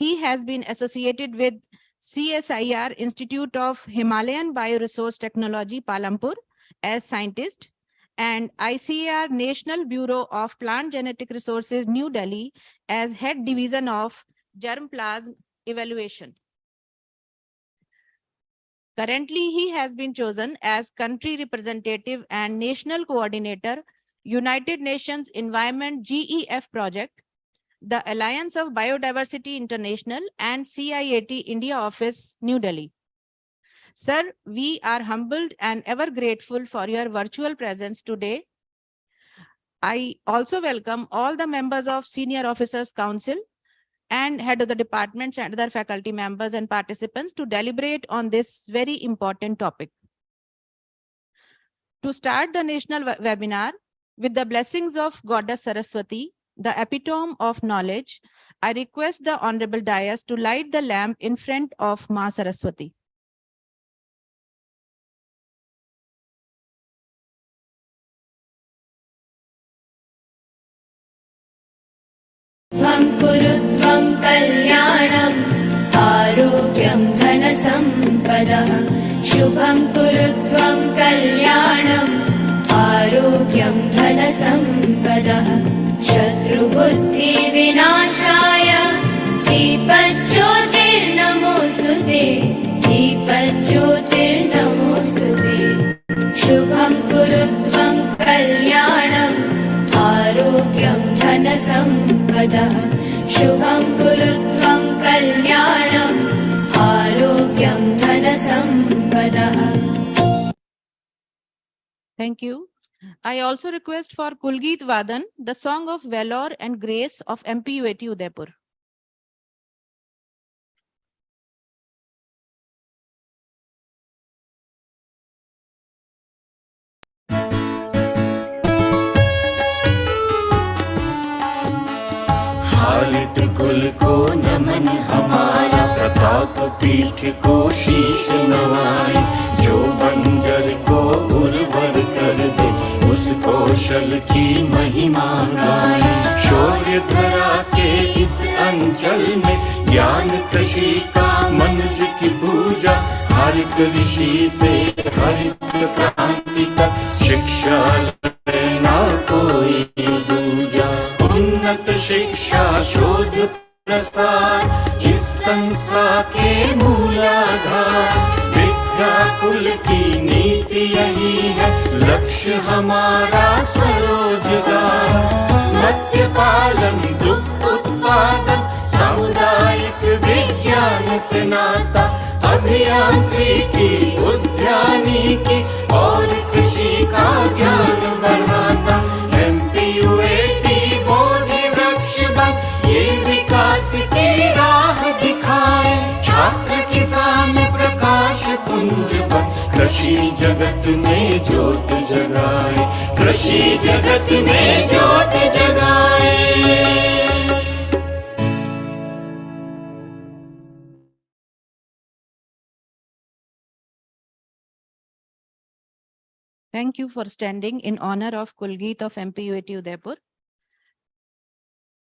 He has been associated with CSIR Institute of Himalayan Bioresource Technology, Palampur, as scientist, and ICAR National Bureau of Plant Genetic Resources, New Delhi, as head division of germplasm evaluation. Currently, he has been chosen as country representative and national coordinator, United Nations Environment GEF project, the Alliance of Biodiversity International, and CIAT India Office, New Delhi. Sir, we are humbled and ever grateful for your virtual presence today. I also welcome all the members of Senior Officers Council and head of the departments and other faculty members and participants to deliberate on this very important topic. To start the national webinar, with the blessings of Goddess Saraswati, the epitome of knowledge, I request the Honorable Dais to light the lamp in front of Ma Saraswati. Kurutvang kalyanam arogyam dhanasampada shubham kurutvang kalyanam arogyam dhanasampada shatru buddhi vinashaya deepajyotirnamostute deepajyotirnamostute shubham kurutvang kalyanam arogyam dhanasampada shubham kurutvang kalyanam arogyam dhanasampada. Thank you. I also request for Kulgeet Vadan, the song of valor and grace of MPUAT Udaipur. हारित कुल को नमन हमारा प्रताप पीठ को शीश नवाए जो बंजर को उर्वर कर दे उस कौशल की महिमा गाए शौर्य धरा के इस अंचल में ज्ञान कृषि का मनुज की पूजा हर ऋषि से हरित क्रांति तक शिक्षा लेना कोई दूजा उन्नत शिक्षा शोध प्रसार इस संस्था के मूलाधार विद्या कुल की नीति यही है लक्ष्य हमारा स्वरोजगार मत्स्य पालन दुग्ध उत्पादन सामुदायिक विज्ञान से नाता अभियांत्रिकी उद्यानिकी और कृषि का ज्ञान बढ़ाता MPUAT बोधि वृक्ष बन ये विकास की राह दिखाए छात्र किसान प्रकाश पुंज बन कृषि जगत में ज्योत जगाए कृषि जगत में ज्योत जगाए. Thank you for standing in honor of Kulgeet of MPUAT Udaipur.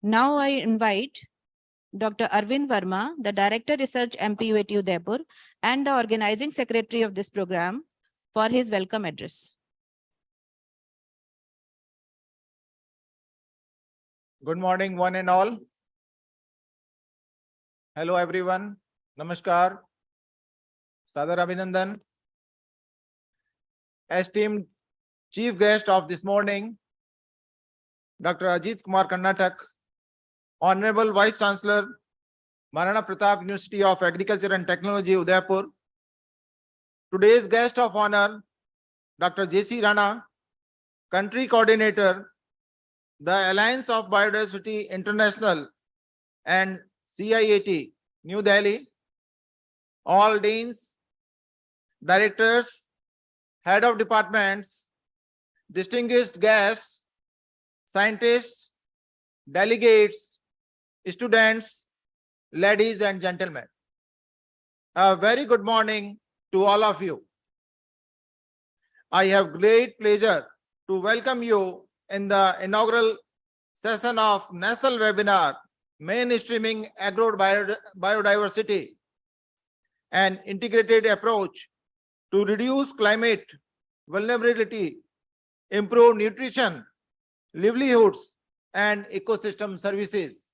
Now I invite Dr. Arvind Verma, the Director Research MPUAT Udaipur and the Organizing Secretary of this program for his welcome address. Good morning, one and all. Hello, everyone. Namaskar. Sadar Abhinandan. Esteemed Chief Guest of this morning, Dr. Ajit Kumar Karnatak, Honorable Vice Chancellor, Maharana Pratap University of Agriculture and Technology, Udaipur. Today's guest of honor, Dr. J.C. Rana, Country Coordinator, the Alliance of Biodiversity International and CIAT, New Delhi. All deans, directors, head of departments, distinguished guests, scientists, delegates, students, ladies and gentlemen. A very good morning to all of you. I have great pleasure to welcome you in the inaugural session of National Webinar mainstreaming biodiversity, an integrated approach to reduce climate vulnerability, improve nutrition, livelihoods, and ecosystem services.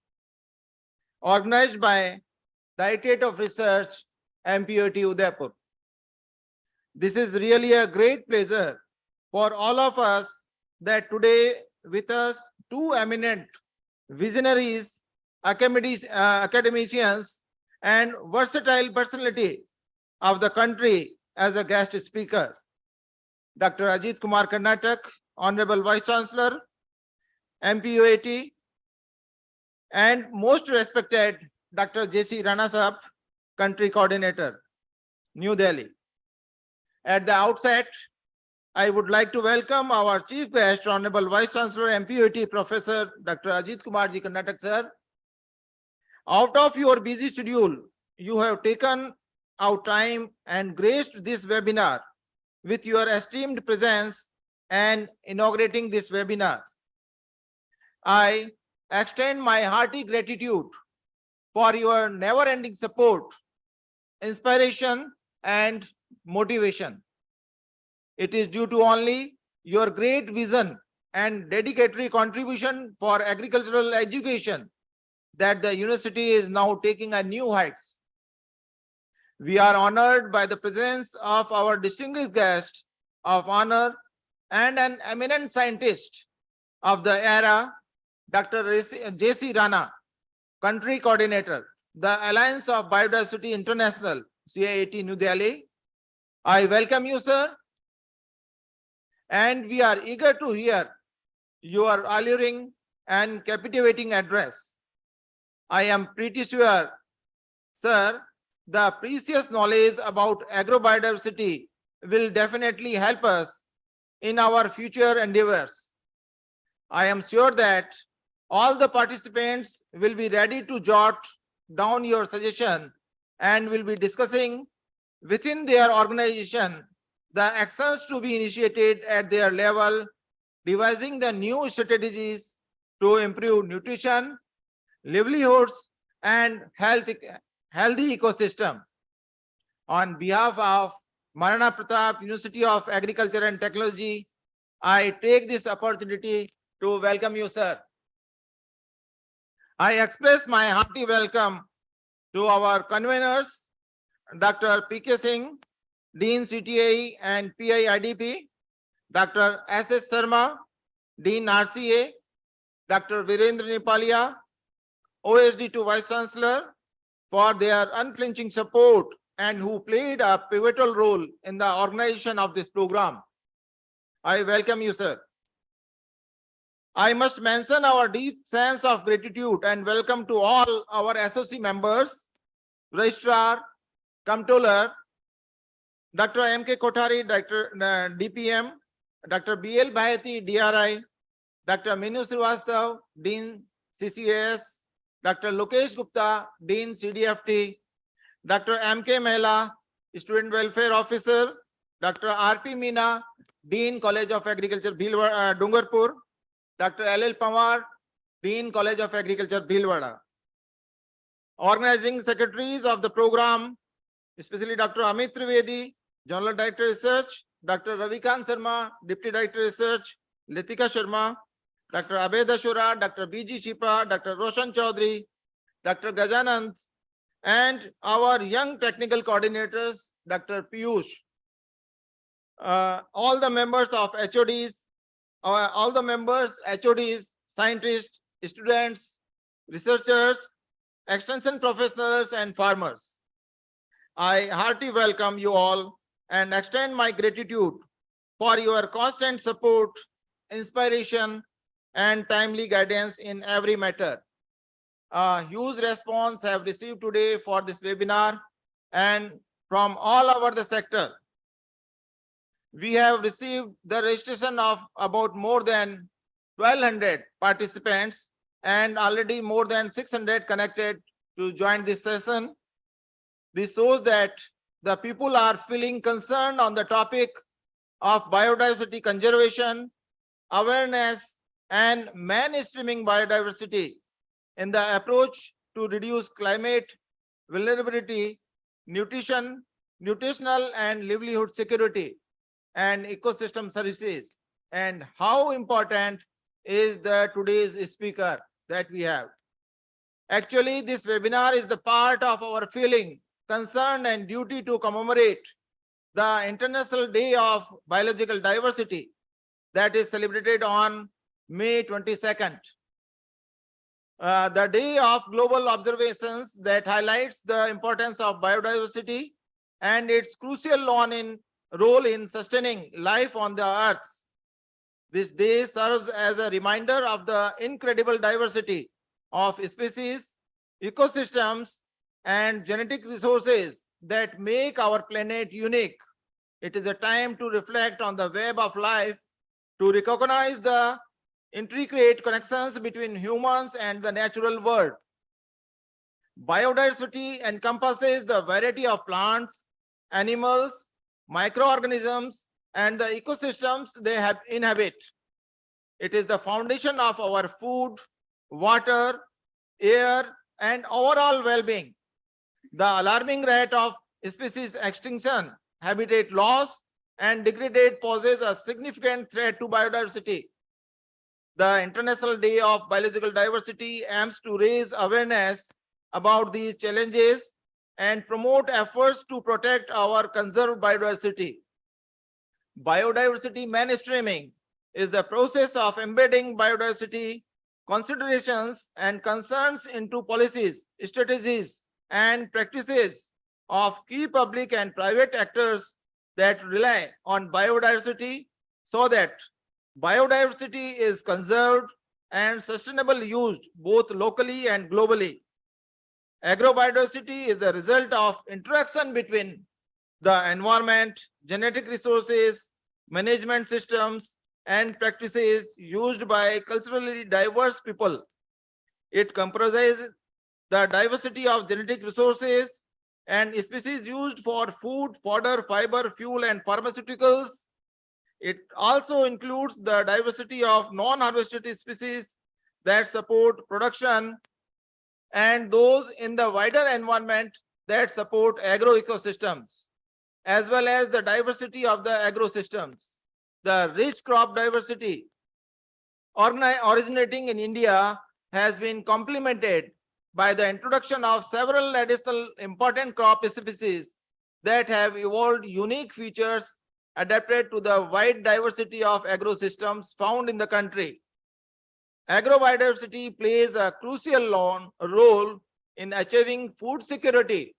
Organized by the Institute of Research, MPUAT Udaipur. This is really a great pleasure for all of us that today with us two eminent visionaries, academicians, and versatile personality of the country as a guest speaker. Dr. Ajit Kumar Karnatak, Honorable Vice Chancellor, MPUAT, and most respected Dr. J.C. Rana Sahab, Country Coordinator, New Delhi. At the outset, I would like to welcome our Chief Guest, Honorable Vice Chancellor, MPUAT, Professor Dr. Ajit Kumar Ji Karnatak, sir. Out of your busy schedule, you have taken out time and graced this webinar with your esteemed presence and inaugurating this webinar. I extend my hearty gratitude for your never-ending support, inspiration, and motivation. It is due to only your great vision and dedicatory contribution for agricultural education that the university is now taking a new heights. We are honored by the presence of our distinguished guest of honor and an eminent scientist of the era, Dr. J.C. Rana, Country Coordinator, the Alliance of Biodiversity International, CIAT, New Delhi. I welcome you, sir. And we are eager to hear your alluring and captivating address. I am pretty sure, sir, the precious knowledge about agrobiodiversity will definitely help us in our future endeavors. I am sure that all the participants will be ready to jot down your suggestion and will be discussing within their organization the actions to be initiated at their level, devising the new strategies to improve nutrition, livelihoods, and healthy ecosystem. On behalf of Maharana Pratap University of Agriculture and Technology, I take this opportunity to welcome you, sir. I express my hearty welcome to our conveners, Dr. P.K. Singh, Dean CTAE and PIIDP, Dr. S.S. Sharma, Dean RCA, Dr. Virendra Nepalia, OSD to Vice Chancellor, for their unflinching support and who played a pivotal role in the organization of this program. I welcome you, sir. I must mention our deep sense of gratitude and welcome to all our SOC members, Registrar, Comptroller, Dr. M.K. Kothari, Dr. DPM, Dr. B.L. Bhayati, DRI, Dr. Minu Srivastav, Dean CCAS, Dr. Lokesh Gupta, Dean CDFT, Dr. M.K. Mehla, Student Welfare Officer, Dr. R.P. Meena, Dean College of Agriculture, Dungarpur, Dr. L.L. Pawar, Dean College of Agriculture, Bhilwara. Organizing secretaries of the program, especially Dr. Amit Trivedi, General Director Research, Dr. Ravikant Sharma, Deputy Director Research, Litika Sharma, Dr. Abhay Dashura, Dr. B.G. Chipa, Dr. Roshan Chaudhary, Dr. Gajanand, and our young technical coordinators, Dr. Piyush. All the members of HODs, HODs, scientists, students, researchers, extension professionals, and farmers. I heartily welcome you all and extend my gratitude for your constant support, inspiration, and timely guidance in every matter. A huge response have received today for this webinar and from all over the sector. We have received the registration of about more than 1,200 participants and already more than 600 connected to join this session. This shows that the people are feeling concerned on the topic of biodiversity conservation, awareness, and mainstreaming biodiversity in the approach to reduce climate vulnerability, nutritional and livelihood security, and ecosystem services. And how important is the today's speaker that we have? Actually, this webinar is the part of our feeling, concern, and duty to commemorate the International Day of Biological Diversity that is celebrated on May 22nd. The day of global observations that highlights the importance of biodiversity and its crucial role in sustaining life on the earth. This day serves as a reminder of the incredible diversity of species, ecosystems, and genetic resources that make our planet unique. It is a time to reflect on the web of life, to recognize the intricate connections between humans and the natural world. Biodiversity encompasses the variety of plants, animals, microorganisms, and the ecosystems they inhabit. It is the foundation of our food, water, air, and overall well-being. The alarming rate of species extinction, habitat loss, and degradation poses a significant threat to biodiversity. The International Day of Biological Diversity aims to raise awareness about these challenges and promote efforts to protect our conserved biodiversity. Biodiversity mainstreaming is the process of embedding biodiversity considerations and concerns into policies, strategies, and practices of key public and private actors that rely on biodiversity so that biodiversity is conserved and sustainably used both locally and globally. Agrobiodiversity is the result of interaction between the environment, genetic resources, management systems, and practices used by culturally diverse people. It comprises the diversity of genetic resources and species used for food, fodder, fiber, fuel, and pharmaceuticals. It also includes the diversity of non-harvested species that support production and those in the wider environment that support agroecosystems, as well as the diversity of the agrosystems. The rich crop diversity originating in India has been complemented by the introduction of several additional important crop species that have evolved unique features adapted to the wide diversity of agrosystems found in the country. Agrobiodiversity plays a crucial role in achieving food security,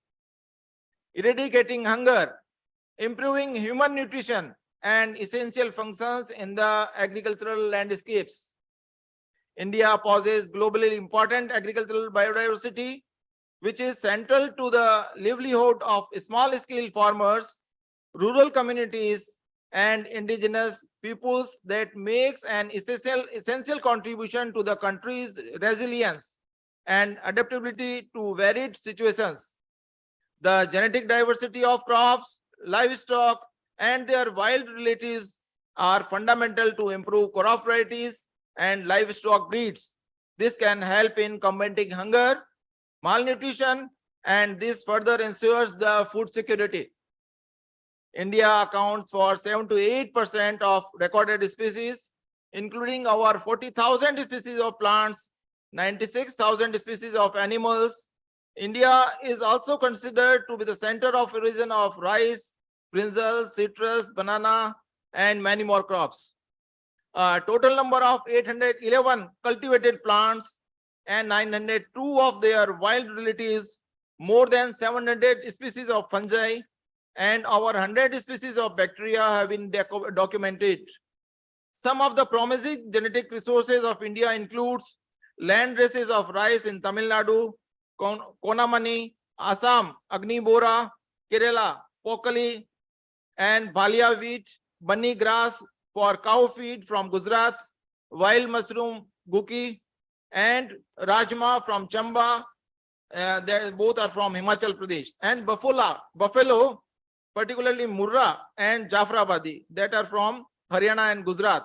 eradicating hunger, improving human nutrition, and essential functions in the agricultural landscapes. India possesses globally important agricultural biodiversity, which is central to the livelihood of small-scale farmers, rural communities, and indigenous peoples that makes an essential contribution to the country's resilience and adaptability to varied situations. The genetic diversity of crops, livestock, and their wild relatives are fundamental to improve crop varieties and livestock breeds. This can help in combating hunger, malnutrition, and this further ensures the food security. India accounts for 7 to 8% of recorded species, including over 40,000 species of plants, 96,000 species of animals. India is also considered to be the center of origin of rice, brinjal, citrus, banana, and many more crops. A total number of 811 cultivated plants and 902 of their wild relatives, more than 700 species of fungi, and over 100 species of bacteria have been documented. Some of the promising genetic resources of India includes land races of rice in Tamil Nadu, Konamani, Assam, Agni Bora, Kerala, Pokali, and Bhalia wheat, bunny grass for cow feed from Gujarat, wild mushroom, guki, and rajma from Chamba. They both are from Himachal Pradesh, and buffalo, particularly Murra and Jafrabadi, that are from Haryana and Gujarat.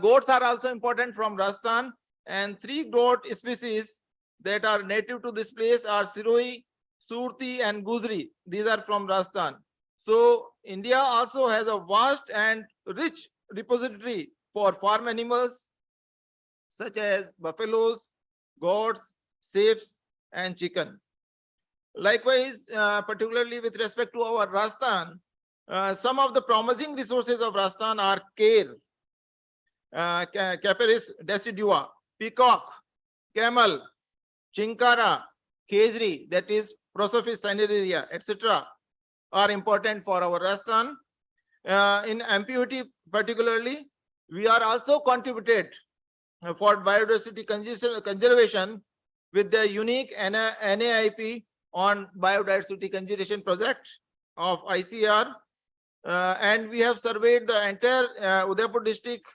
Goats are also important from Rajasthan, and 3 goat species that are native to this place are Siroi, Surti and Gujri. These are from Rajasthan. So India also has a vast and rich repository for farm animals such as buffaloes, goats, sheep and chicken. Likewise, particularly with respect to our Rajasthan, some of the promising resources of Rajasthan are kale, Caparis decidua, peacock, camel, chinkara, khejri, that is Prosopis cinerea, etc., are important for our Rajasthan. In MPUAT particularly, we are also contributed for biodiversity conservation with the unique NAIP on biodiversity conservation project of ICR. And we have surveyed the entire Udaipur district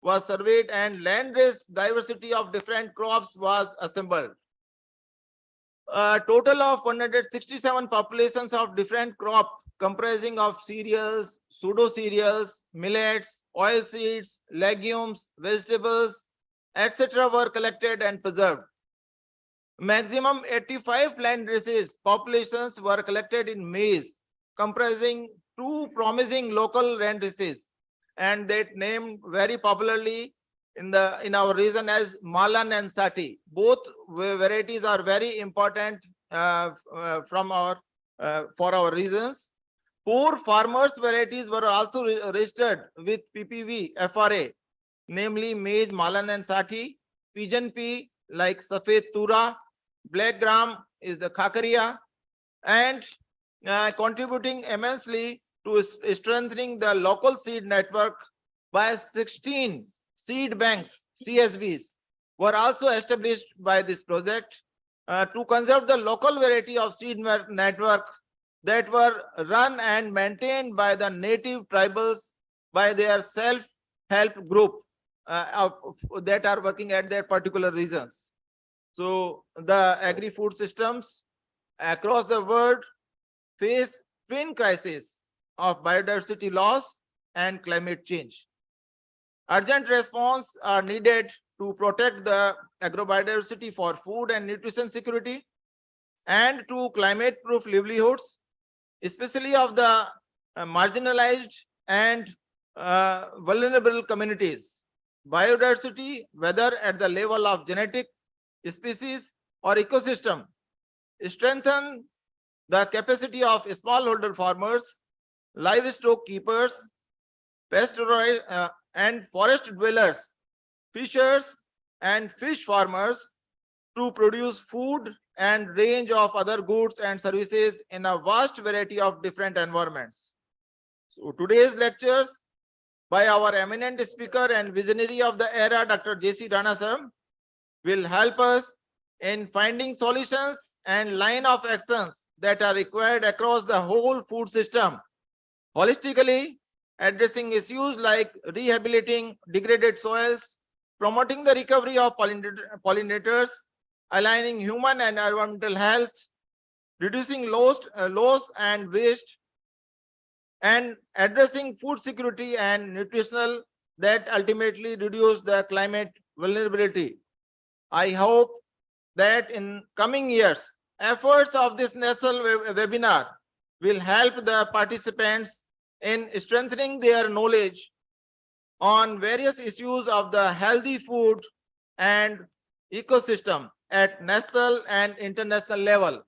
was surveyed and land race diversity of different crops was assembled. A total of 167 populations of different crop comprising of cereals, pseudo cereals, millets, oil seeds, legumes, vegetables, etc. were collected and preserved. Maximum 85 plant races populations were collected in maize, comprising 2 promising local land races, and that named very popularly in our region as Malan and Sati. Both varieties are very important from our for our regions. 4 farmers varieties were also registered with PPV FRA, namely maize Malan and Sati, pigeon pea like Safed Tura, black gram is the Khakaria, and contributing immensely to strengthening the local seed network by 16 seed banks, CSBs, were also established by this project to conserve the local variety of seed network that were run and maintained by the native tribals by their self-help group that are working at their particular regions. So the agri-food systems across the world face twin crises of biodiversity loss and climate change. Urgent response are needed to protect the agrobiodiversity for food and nutrition security and to climate-proof livelihoods, especially of the marginalized and vulnerable communities. Biodiversity, whether at the level of genetic, species or ecosystem, strengthen the capacity of smallholder farmers, livestock keepers, pastoral and forest dwellers, fishers and fish farmers to produce food and range of other goods and services in a vast variety of different environments. So today's lectures by our eminent speaker and visionary of the era, Dr. J.C. Rana sir, will help us in finding solutions and line of actions that are required across the whole food system, holistically addressing issues like rehabilitating degraded soils, promoting the recovery of pollinators, aligning human and environmental health, reducing loss and waste, and addressing food security and nutritional that ultimately reduce the climate vulnerability. I hope that in coming years, efforts of this national webinar will help the participants in strengthening their knowledge on various issues of the healthy food and ecosystem at national and international level.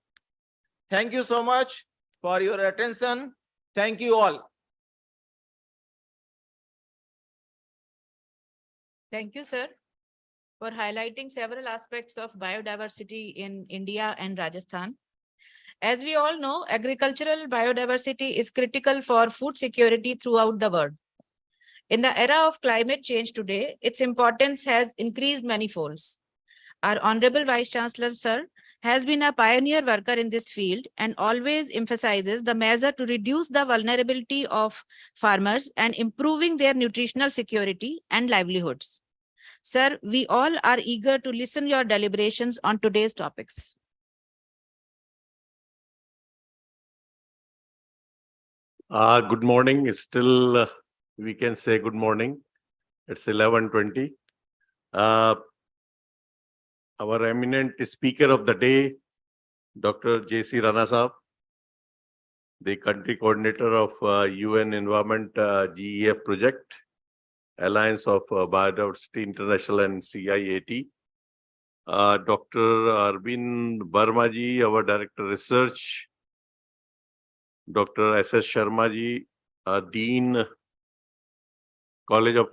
Thank you so much for your attention. Thank you all. Thank you, sir, for highlighting several aspects of biodiversity in India and Rajasthan. As we all know, agricultural biodiversity is critical for food security throughout the world. In the era of climate change today, its importance has increased manifolds. Our Honorable Vice Chancellor, sir, has been a pioneer worker in this field and always emphasizes the measure to reduce the vulnerability of farmers and improving their nutritional security and livelihoods. Sir, we all are eager to listen your deliberations on today's topics. Good morning. It's still, we can say good morning. It's 11:20. our eminent speaker of the day, Dr. J.C. Rana Saab, the country coordinator of UN Environment GEF project, Alliance of Biodiversity International and CIAT. Dr. Arvind Verma ji, our Director Research, Dr. S.S. Sharma ji, Dean, College of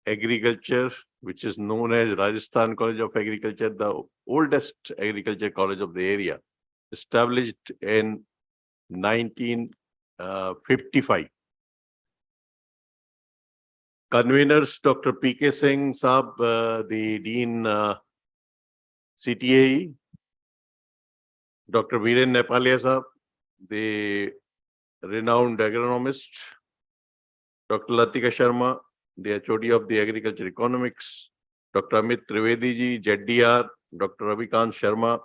Agriculture, which is known as Rajasthan College of Agriculture, the oldest agriculture college of the area, established in 1955. Conveners, Dr. P.K. Singh Saab, the Dean CTAE, Dr. Viren Nepalia Saab, the renowned agronomist, Dr. Latika Sharma, the HOD of the Agriculture Economics, Dr. Amit Trivedi ji, ZDR, Dr. Ravikant Sharma,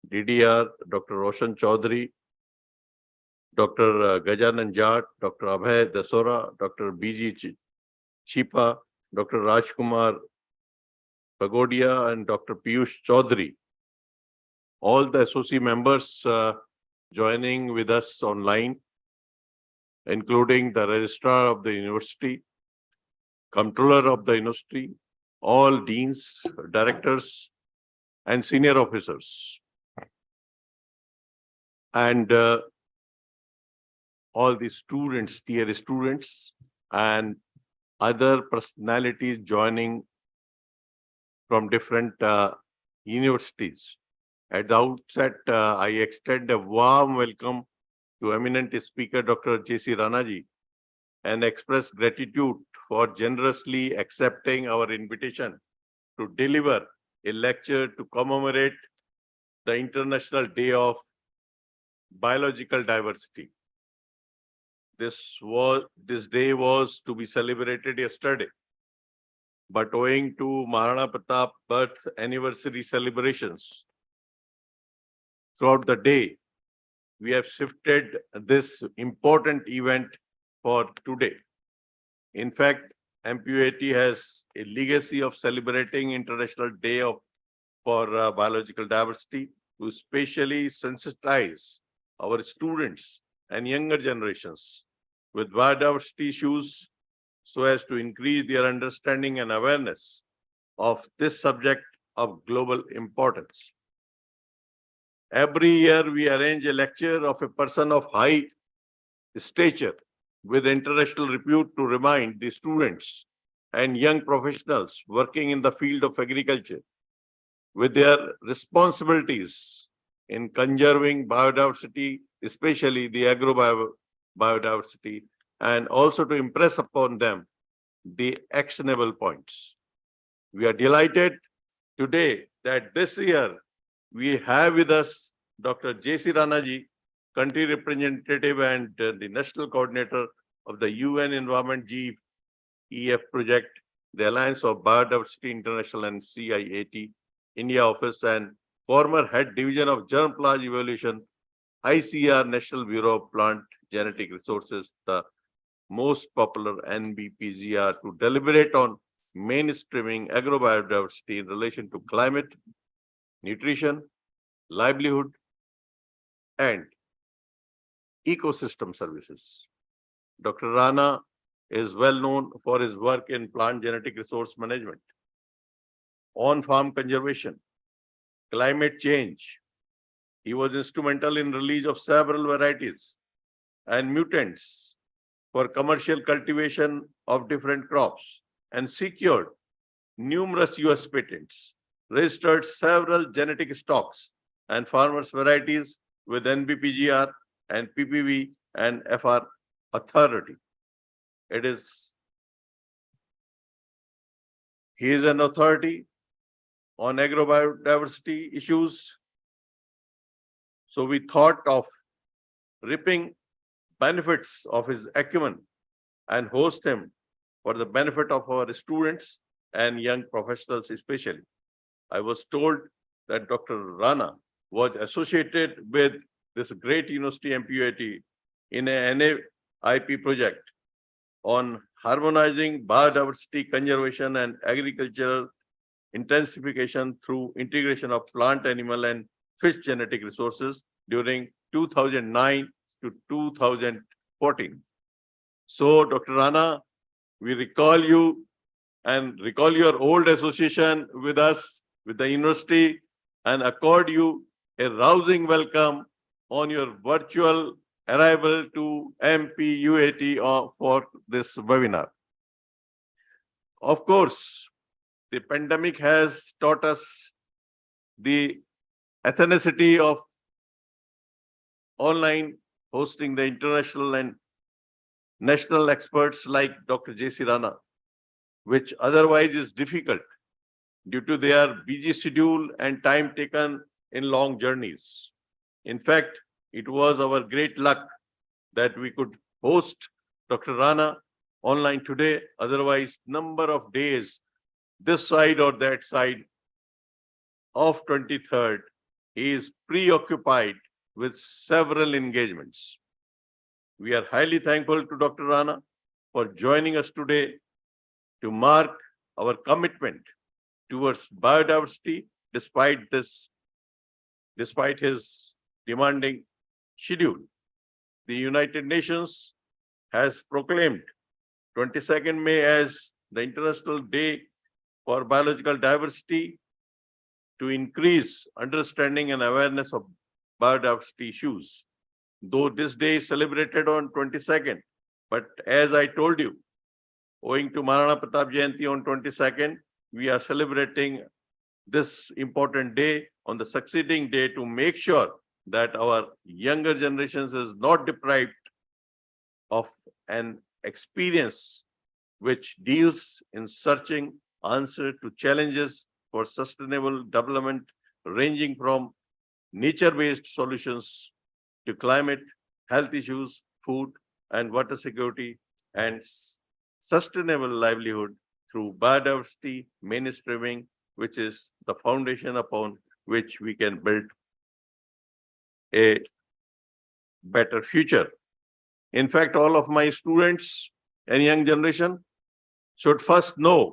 DDR, Dr. Roshan Chaudhary, Dr. Gajanan Jat, Dr. Abhay Dasora, Dr. B.G. Chipa, Dr. Rajkumar Pagodia, and Dr. Piyush Chaudhary. All the associate members joining with us online, including the registrar of the university, controller of the university, all deans, directors, and senior officers, and all the students, dear students, and other personalities joining from different universities. At the outset, I extend a warm welcome to eminent speaker Dr. J.C. Rana ji and express gratitude for generously accepting our invitation to deliver a lecture to commemorate the International Day of Biological Diversity. This day was to be celebrated yesterday, but owing to Maharana Pratap birth anniversary celebrations throughout the day, we have shifted this important event for today. In fact, MPUAT has a legacy of celebrating International Day for Biological Diversity to especially sensitize our students and younger generations with biodiversity issues so as to increase their understanding and awareness of this subject of global importance. Every year, we arrange a lecture of a person of high stature with international repute to remind the students and young professionals working in the field of agriculture with their responsibilities in conserving biodiversity, especially the agrobiodiversity, and also to impress upon them the actionable points. We are delighted today that this year we have with us Dr. J.C. Rana ji, country representative and the national coordinator of the UN Environment GEF project, the Alliance of Biodiversity International and CIAT India office, and former head division of germplasm evaluation, ICR National Bureau of Plant Genetic Resources, the most popular NBPGR, to deliberate on mainstreaming agrobiodiversity in relation to climate, nutrition, livelihood, and ecosystem services. Dr. Rana is well known for his work in plant genetic resource management, on-farm conservation, climate change. He was instrumental in release of several varieties and mutants for commercial cultivation of different crops and secured numerous US patents, registered several genetic stocks and farmers varieties with NBPGR and PPV and FR authority. He is an authority on agrobiodiversity issues. So we thought of reaping benefits of his acumen and host him for the benefit of our students and young professionals especially. I was told that Dr. Rana was associated with this great university MPUAT in a NAIP project on harmonizing biodiversity conservation and agricultural intensification through integration of plant, animal, and fish genetic resources during 2009 to 2014. So, Dr. Rana, we recall you and recall your old association with us, with the university, and accord you a rousing welcome on your virtual arrival to MPUAT for this webinar. Of course, the pandemic has taught us the ethnicity of online hosting the international and national experts like Dr. J.C. Rana, which otherwise is difficult due to their busy schedule and time taken in long journeys. In fact, it was our great luck that we could host Dr. Rana online today. Otherwise, number of days this side or that side of 23rd, he is preoccupied with several engagements. We are highly thankful to Dr. Rana for joining us today to mark our commitment towards biodiversity despite his demanding schedule. The United Nations has proclaimed 22nd May as the International Day for Biological Diversity to increase understanding and awareness of biodiversity issues. Though this day is celebrated on 22nd, but as I told you, owing to Maharana Pratap Jayanti on 22nd, we are celebrating this important day on the succeeding day to make sure that our younger generations is not deprived of an experience which deals in searching answer to challenges for sustainable development, ranging from nature-based solutions to climate, health issues, food and water security, and sustainable livelihood through biodiversity mainstreaming, which is the foundation upon which we can build a better future. In fact, all of my students and young generation should first know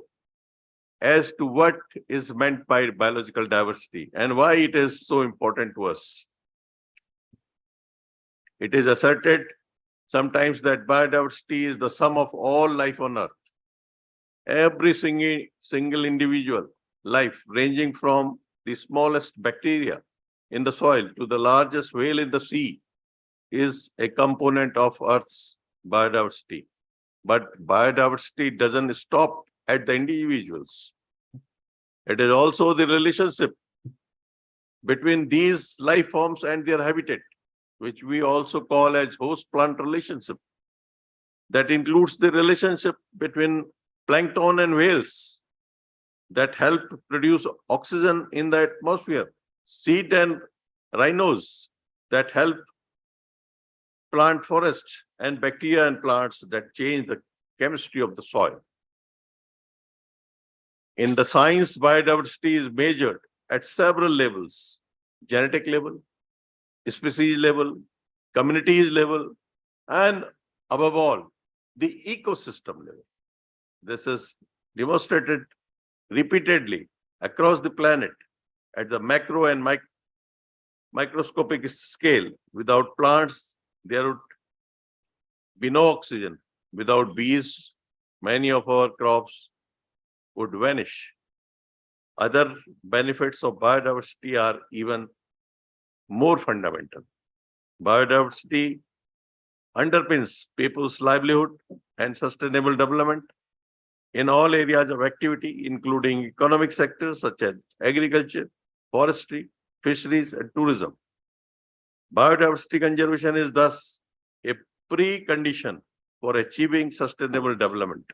as to what is meant by biological diversity and why it is so important to us. It is asserted sometimes that biodiversity is the sum of all life on earth. Every single individual life, ranging from the smallest bacteria in the soil to the largest whale in the sea, is a component of Earth's biodiversity. But biodiversity doesn't stop at the individuals. It is also the relationship between these life forms and their habitat, which we also call as host-plant relationship. That includes the relationship between plankton and whales that help produce oxygen in the atmosphere, seed and rhinos that help plant forests, and bacteria and plants that change the chemistry of the soil. In the science, biodiversity is measured at several levels: genetic level, species level, communities level, and above all, the ecosystem level. This is demonstrated repeatedly across the planet at the macro and microscopic scale. Without plants, there would be no oxygen. Without bees, many of our crops would vanish. Other benefits of biodiversity are even more fundamental. Biodiversity underpins people's livelihood and sustainable development in all areas of activity, including economic sectors such as agriculture, forestry, fisheries, and tourism. Biodiversity conservation is thus a precondition for achieving sustainable development.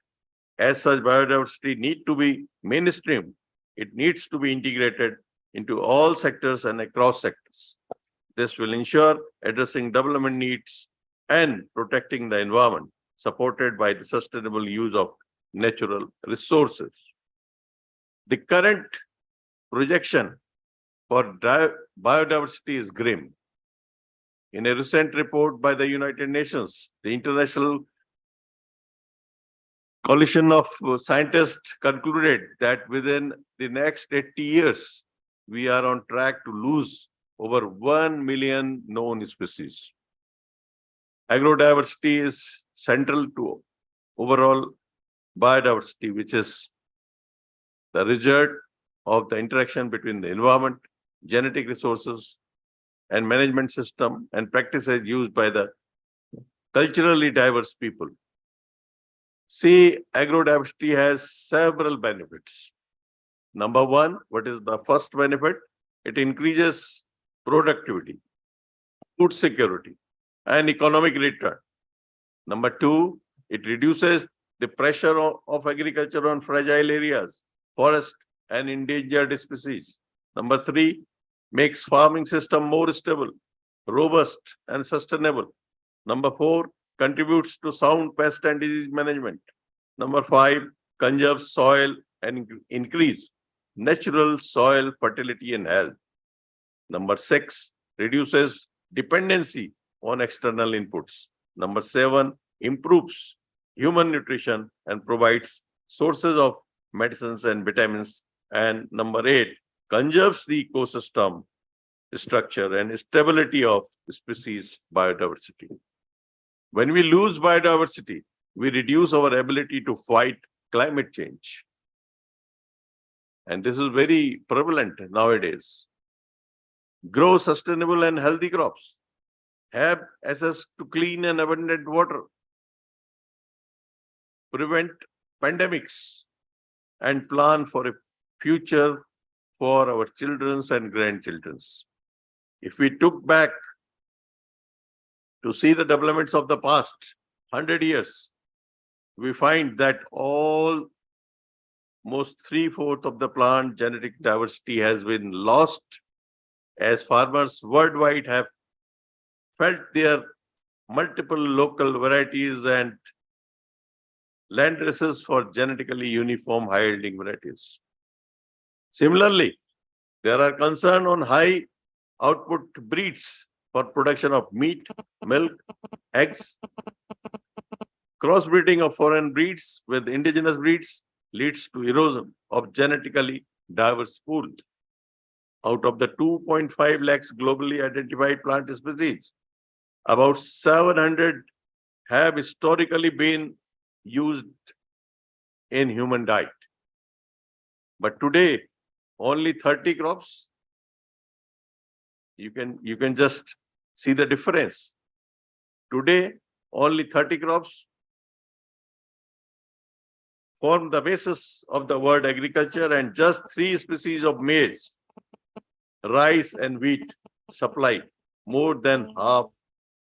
As such, biodiversity needs to be mainstreamed. It needs to be integrated into all sectors and across sectors. This will ensure addressing development needs and protecting the environment, supported by the sustainable use of natural resources. The current projection for biodiversity is grim. In a recent report by the United Nations, the International Coalition of scientists concluded that within the next 80 years, we are on track to lose over 1 million known species. Agrodiversity is central to overall biodiversity, which is the result of the interaction between the environment, genetic resources, and management system and practices used by the culturally diverse people. See, agrodiversity has several benefits. Number one, what is the first benefit? It increases productivity, food security, and economic return. Number two, it reduces the pressure of agriculture on fragile areas, forest, and endangered species. Number three, makes farming system more stable, robust, and sustainable. Number four, contributes to sound pest and disease management. Number five, conserves soil and increase natural soil fertility and health. Number six, reduces dependency on external inputs. Number seven, improves human nutrition and provides sources of medicines and vitamins. And number eight, conserves the ecosystem structure and stability of species biodiversity. When we lose biodiversity, we reduce our ability to fight climate change. And this is very prevalent nowadays. Grow sustainable and healthy crops. Have access to clean and abundant water. Prevent pandemics and plan for a future for our children's and grandchildren's. If we took back to see the developments of the past 100 years, we find that almost 3/4 of the plant genetic diversity has been lost as farmers worldwide have felt their multiple local varieties and land races for genetically uniform high-yielding varieties. Similarly, there are concerns on high output breeds for production of meat, milk, eggs. Crossbreeding of foreign breeds with indigenous breeds leads to erosion of genetically diverse pool. Out of the 2.5 lakhs globally identified plant species, about 700 have historically been used in human diet. But today, only 30 crops. You can just see the difference. Today, only 30 crops form the basis of the world agriculture, and just 3 species of maize, rice, and wheat supply more than half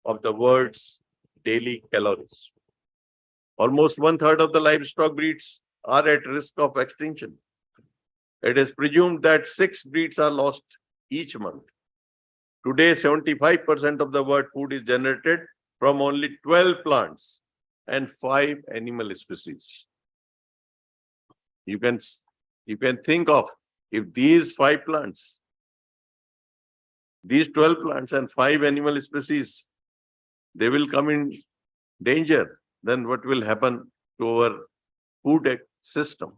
of the world's daily calories. Almost 1/3 of the livestock breeds are at risk of extinction. It is presumed that 6 breeds are lost each month. Today, 75% of the world food is generated from only 12 plants and 5 animal species. You can think of if these 5 plants, these 12 plants and 5 animal species, they will come in danger, then what will happen to our food system?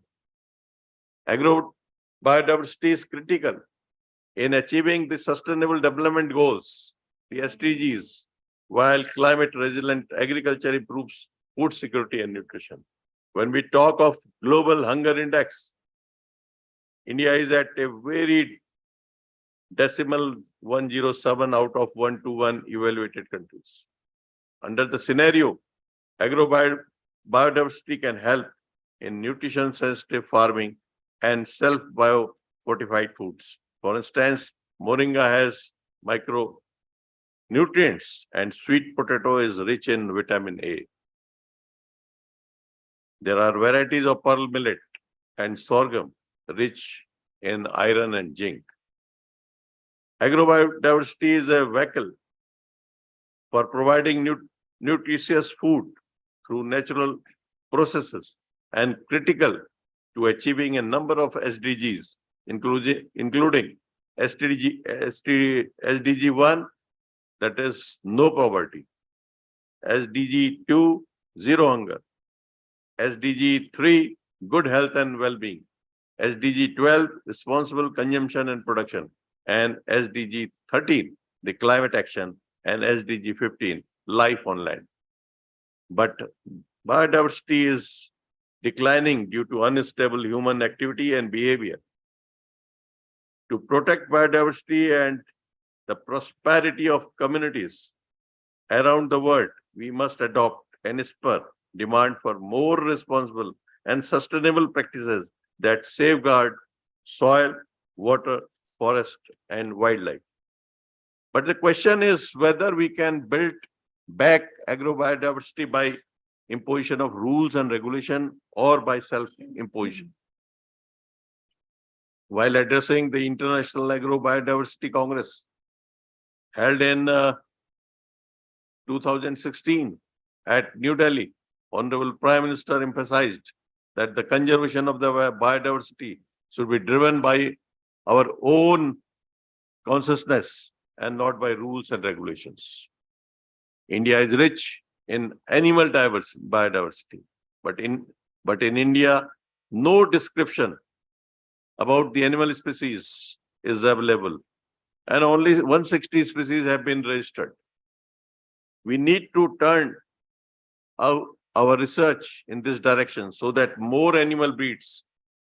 Agrobiodiversity is critical in achieving the Sustainable Development Goals, the SDGs, while climate resilient agriculture improves food security and nutrition. When we talk of global hunger index, India is at a very decimal 107 out of 121 evaluated countries. Under the scenario, agrobiodiversity can help in nutrition sensitive farming and self-bio-fortified foods. For instance, moringa has micronutrients and sweet potato is rich in vitamin A. There are varieties of pearl millet and sorghum rich in iron and zinc. Agrobiodiversity is a vehicle for providing nutritious food through natural processes and critical to achieving a number of SDGs, including SDG 1, that is no poverty, SDG 2, zero hunger, SDG 3, good health and well-being. SDG 12, responsible consumption and production. And SDG 13, the climate action. And SDG 15, life on land. But biodiversity is declining due to unstable human activity and behavior. To protect biodiversity and the prosperity of communities around the world, we must adopt and spur demand for more responsible and sustainable practices that safeguard soil, water, forest, and wildlife. But the question is whether we can build back agrobiodiversity by imposition of rules and regulation or by self-imposition. While addressing the International Agrobiodiversity Congress held in 2016 at New Delhi, Honorable Prime Minister emphasized that the conservation of the biodiversity should be driven by our own consciousness and not by rules and regulations. India is rich in animal biodiversity, but in India, no description about the animal species is available, and only 160 species have been registered. We need to turn our research in this direction so that more animal breeds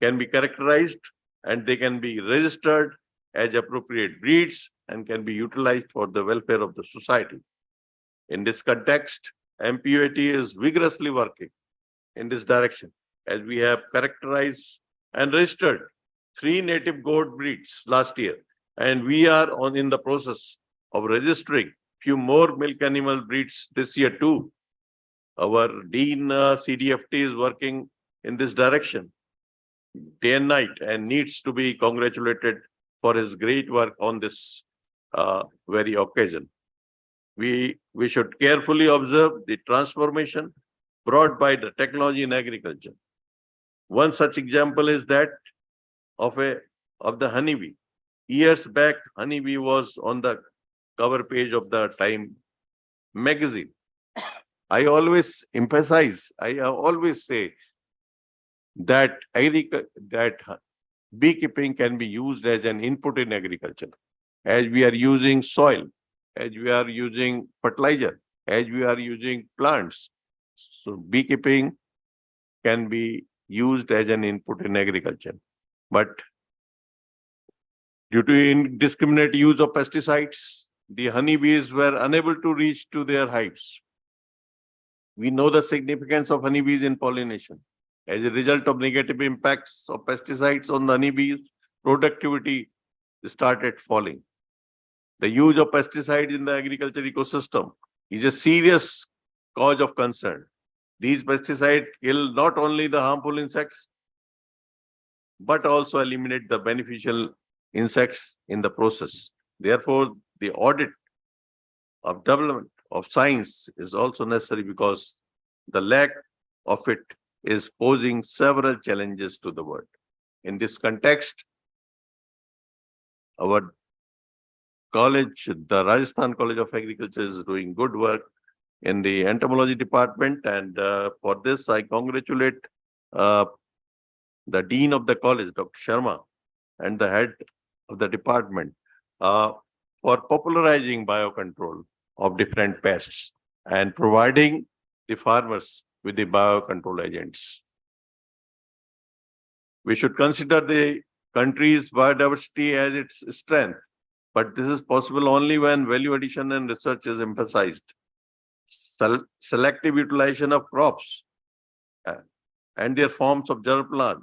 can be characterized and they can be registered as appropriate breeds and can be utilized for the welfare of the society. In this context, MPUAT is vigorously working in this direction, as we have characterized and registered 3 native goat breeds last year, and we are in the process of registering few more milk animal breeds this year too. Our Dean CDFT is working in this direction day and night and needs to be congratulated for his great work on this very occasion. We should carefully observe the transformation brought by the technology in agriculture. One such example is that of the honeybee. Years back, honeybee was on the cover page of the Time magazine. I always emphasize, I always say that beekeeping can be used as an input in agriculture, as we are using soil, as we are using fertilizer, as we are using plants. So beekeeping can be used as an input in agriculture. But due to indiscriminate use of pesticides, the honeybees were unable to reach to their hives. We know the significance of honeybees in pollination. As a result of negative impacts of pesticides on the honeybees, productivity started falling. The use of pesticides in the agriculture ecosystem is a serious cause of concern. These pesticides kill not only the harmful insects, but also eliminate the beneficial insects in the process. Therefore, the audit of development of science is also necessary because the lack of it is posing several challenges to the world. In this context, our college, the Rajasthan College of Agriculture, is doing good work in the entomology department, and for this I congratulate the dean of the college, Dr. Sharma, and the head of the department for popularizing biocontrol of different pests and providing the farmers with the biocontrol agents. We should consider the country's biodiversity as its strength, but this is possible only when value addition and research is emphasized. Selective utilization of crops and their forms of germplasm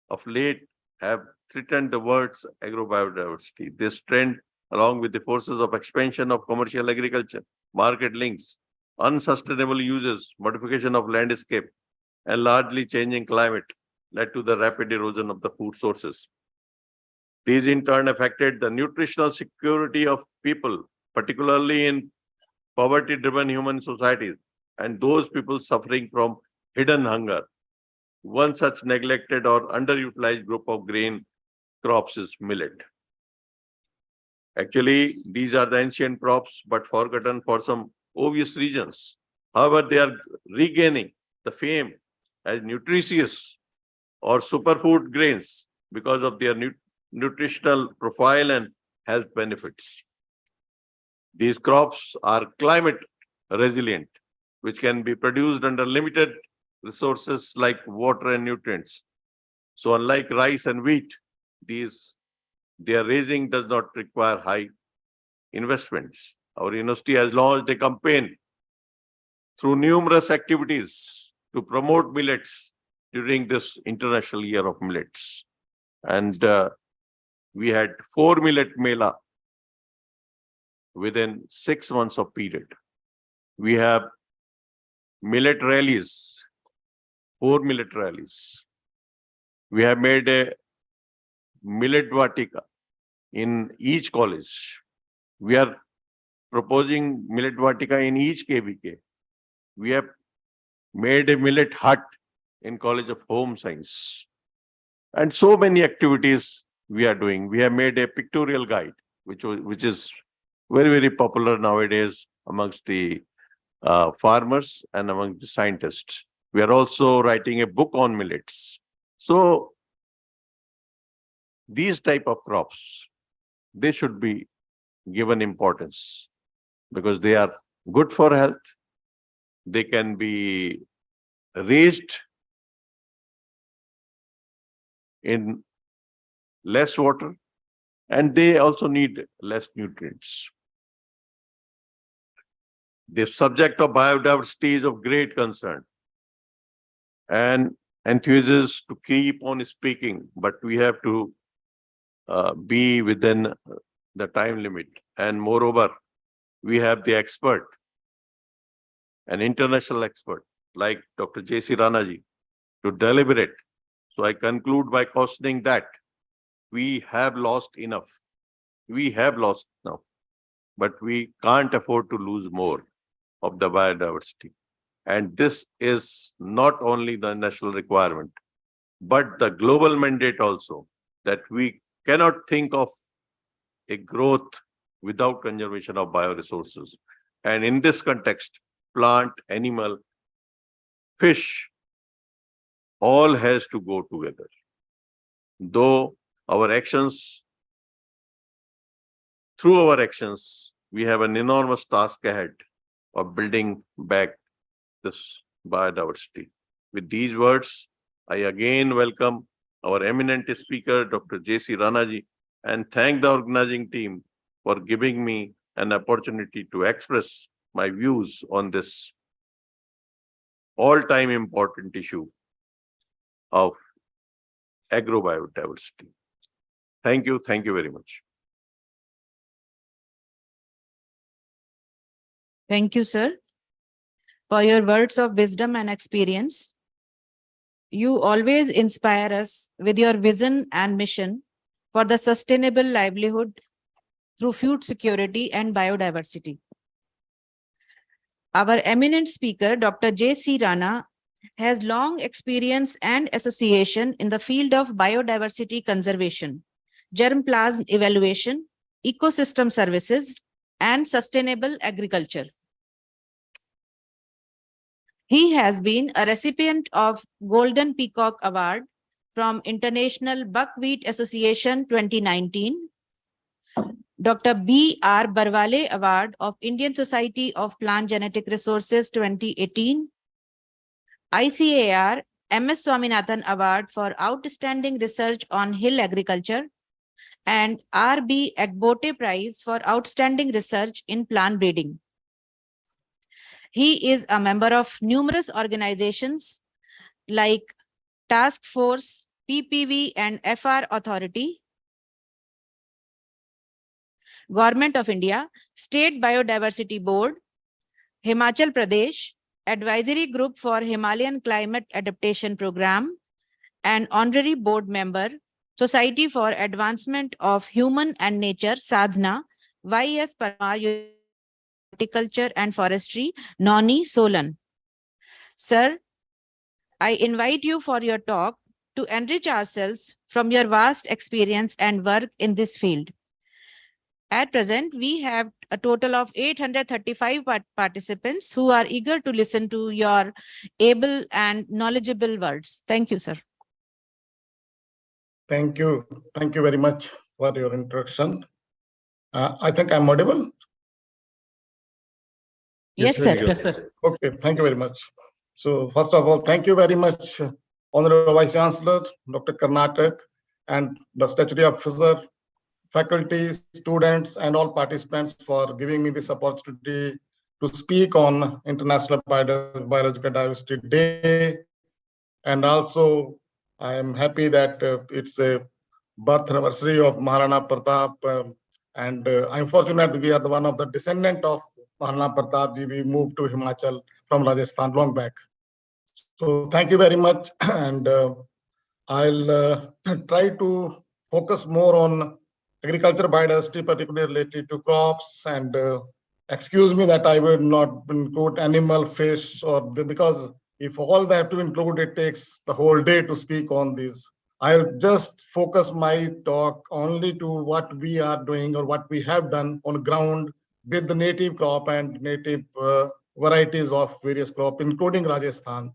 of late have threatened the world's agrobiodiversity. This trend, along with the forces of expansion of commercial agriculture, market links, unsustainable uses, modification of landscape, and largely changing climate, led to the rapid erosion of the food sources. These in turn affected the nutritional security of people, particularly in poverty-driven human societies, and those people suffering from hidden hunger. One such neglected or underutilized group of grain crops is millet. Actually, these are the ancient crops, but forgotten for some obvious reasons. However, they are regaining the fame as nutritious or superfood grains because of their nutritional profile and health benefits. These crops are climate resilient, which can be produced under limited resources like water and nutrients. So unlike rice and wheat, their raising does not require high investments. Our university has launched a campaign through numerous activities to promote millets during this International Year of Millets. And we had 4 millet mela within 6 months of period. We have millet rallies, 4 millet rallies. We have made a millet vatika in each college. We are proposing millet vatika in each KVK. We have made a millet hut in College of Home Science. And so many activities we are doing. We have made a pictorial guide, which is very, very popular nowadays amongst the farmers and among the scientists. We are also writing a book on millets. So these type of crops, they should be given importance because they are good for health. They can be raised in less water and they also need less nutrients. The subject of biodiversity is of great concern and enthusiasts to keep on speaking, but we have to be within the time limit. And moreover, we have the expert, an international expert like Dr. J.C. Ranaji to deliberate. So I conclude by cautioning that we have lost enough. We have lost now, but we can't afford to lose more of the biodiversity. And this is not only the national requirement, but the global mandate also, that we cannot think of a growth without conservation of bioresources. And in this context, plant, animal, fish, all has to go together. Though through our actions, we have an enormous task ahead of building back this biodiversity. With these words, I again welcome our eminent speaker, Dr. J.C. Ranaji, and thank the organizing team for giving me an opportunity to express my views on this all-time important issue of agrobiodiversity. Thank you very much. Thank you, sir, for your words of wisdom and experience. You always inspire us with your vision and mission for the sustainable livelihood through food security and biodiversity. Our eminent speaker, Dr. J.C. Rana, has long experience and association in the field of biodiversity conservation, germplasm evaluation, ecosystem services, and sustainable agriculture. He has been a recipient of Golden Peacock Award from International Buckwheat Association 2019, Dr. B.R. Barwale Award of Indian Society of Plant Genetic Resources 2018, ICAR MS Swaminathan Award for Outstanding Research on Hill Agriculture, and R.B. Agbote Prize for Outstanding Research in Plant Breeding. He is a member of numerous organizations like Task Force, PPV and FR Authority, Government of India, State Biodiversity Board, Himachal Pradesh, Advisory Group for Himalayan Climate Adaptation Program, and Honorary Board Member, Society for Advancement of Human and Nature, Sadhana, Y.S. Parmar, Horticulture and Forestry, Noni, Solan. Sir, I invite you for your talk to enrich ourselves from your vast experience and work in this field. At present, we have a total of 835 participants who are eager to listen to your able and knowledgeable words. Thank you, sir. Thank you. Thank you very much for your introduction. I think I'm audible. Yes, sir. Yes, sir. Okay, thank you very much. So first of all, thank you very much, Honorable Vice Chancellor, Dr. Karnatak, and the statutory officer, faculty, students, and all participants for giving me this opportunity to speak on International Biological Diversity Day. And also, I am happy that it's a birth anniversary of Maharana Pratap. And I'm fortunate that we are the one of the descendant of Maharana Pratap ji. We moved to Himachal from Rajasthan long back. So thank you very much. And I'll try to focus more on agriculture biodiversity, particularly related to crops. And excuse me that I will not include animal, fish, or because if all they have to include, it takes the whole day to speak on this. I'll just focus my talk only to what we are doing or what we have done on ground with the native crop and native varieties of various crop, including Rajasthan.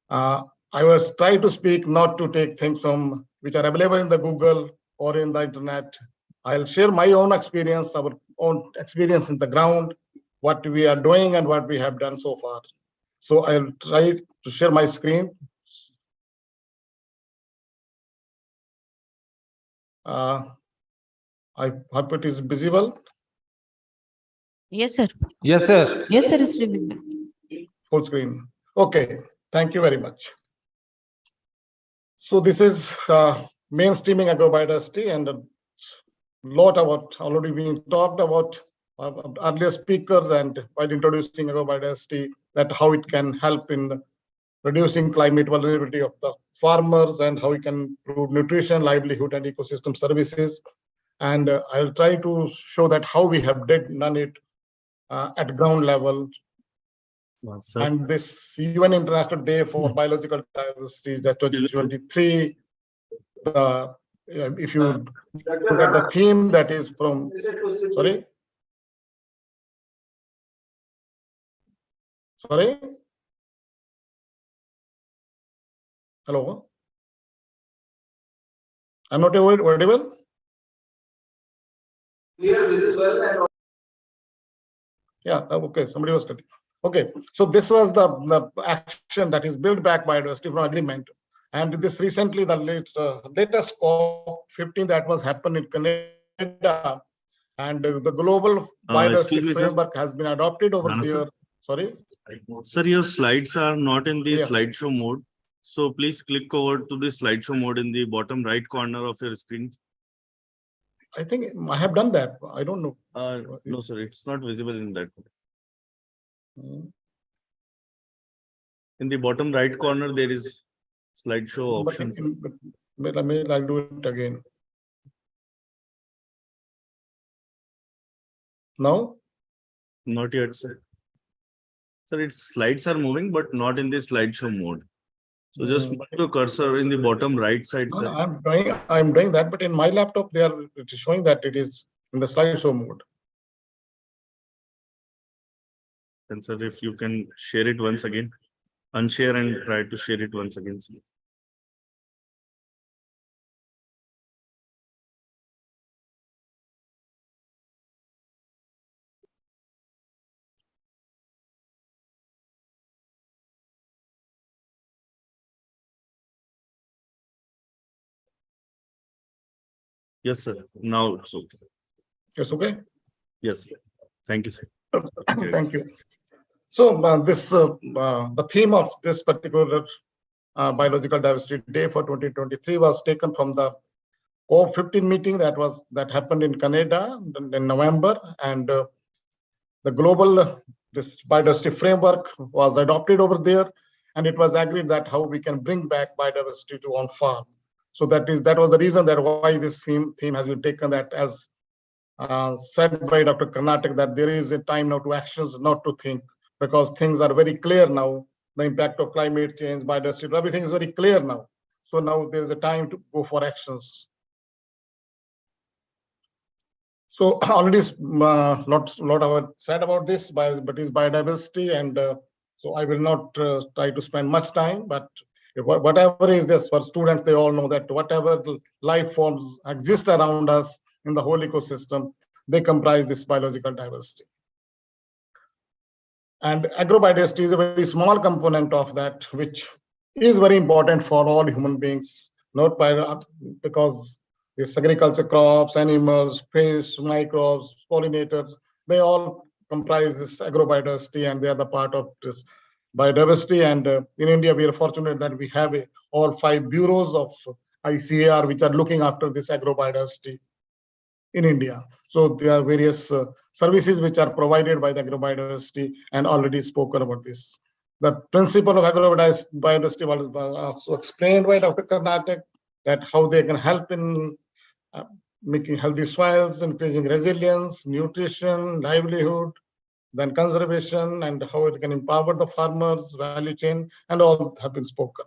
I was trying to speak not to take things from which are available in the Google or in the internet. I'll share my own experience, our own experience in the ground, what we are doing and what we have done so far. So I'll try to share my screen. I hope it is visible. Yes, sir. Yes, sir. Yes, sir. It's visible. Full screen. Okay, thank you very much. So this is mainstreaming agrobiodiversity, and a lot about already being talked about earlier speakers and while introducing agrobiodiversity, that how it can help in reducing climate vulnerability of the farmers and how it can improve nutrition, livelihood, and ecosystem services. And I'll try to show that how we have done it at ground level. And this UN International Day for Biological Diversity is at 2023. If you look at the theme that is from, sorry? Sorry? Hello? I'm not audible? Yeah, okay, somebody was cutting. Okay, so this was the action that is built back biodiversity from agreement. And this recently, the latest COP15 that was happened in Canada, and the global biodiversity framework has been adopted over there. Sorry? Sir, your slides are not in the Yeah. slideshow mode. So please click over to the slideshow mode in the bottom right corner of your screen. I think I have done that. I don't know. No, sir, it's not visible in that. In the bottom right corner, there is slideshow But option. I'll do it again. No? Not yet, sir. Sir, its slides are moving, but not in the slideshow mode. So just move your cursor in the bottom right side, No, sir. I'm doing that, but in my laptop, it is showing that it is in the slideshow mode. And sir, if you can share it once again, unshare and try to share it once again, sir. Yes, sir. Now it's okay. Yes, okay? Yes, sir. Thank you, sir. Thank you. So the theme of this particular Biological Diversity Day for 2023 was taken from the COP15 meeting that happened in Canada in November, and the global this biodiversity framework was adopted over there, and it was agreed that how we can bring back biodiversity to on farm. So that was the reason that why this theme has been taken, that as said by Dr. Karnatak, that there is a time now to actions, not to think, because things are very clear now. The impact of climate change, biodiversity, everything is very clear now. So now there is a time to go for actions. So already lot about said about this, but is biodiversity, and so I will not try to spend much time. But whatever is this for students, they all know that whatever life forms exist around us in the whole ecosystem, they comprise this biological diversity. And agrobiodiversity is a very small component of that, which is very important for all human beings, not because this agriculture, crops, animals, fish, microbes, pollinators, they all comprise this agrobiodiversity, and they are the part of this biodiversity. And in India, we are fortunate that we have all 5 bureaus of ICAR, which are looking after this agrobiodiversity in India. So there are various services which are provided by the agrobiodiversity, and already spoken about this. The principle of agrobiodiversity was also explained by Dr. Karnataka, that how they can help in making healthy soils, increasing resilience, nutrition, livelihood, then conservation, and how it can empower the farmers, value chain, and all have been spoken.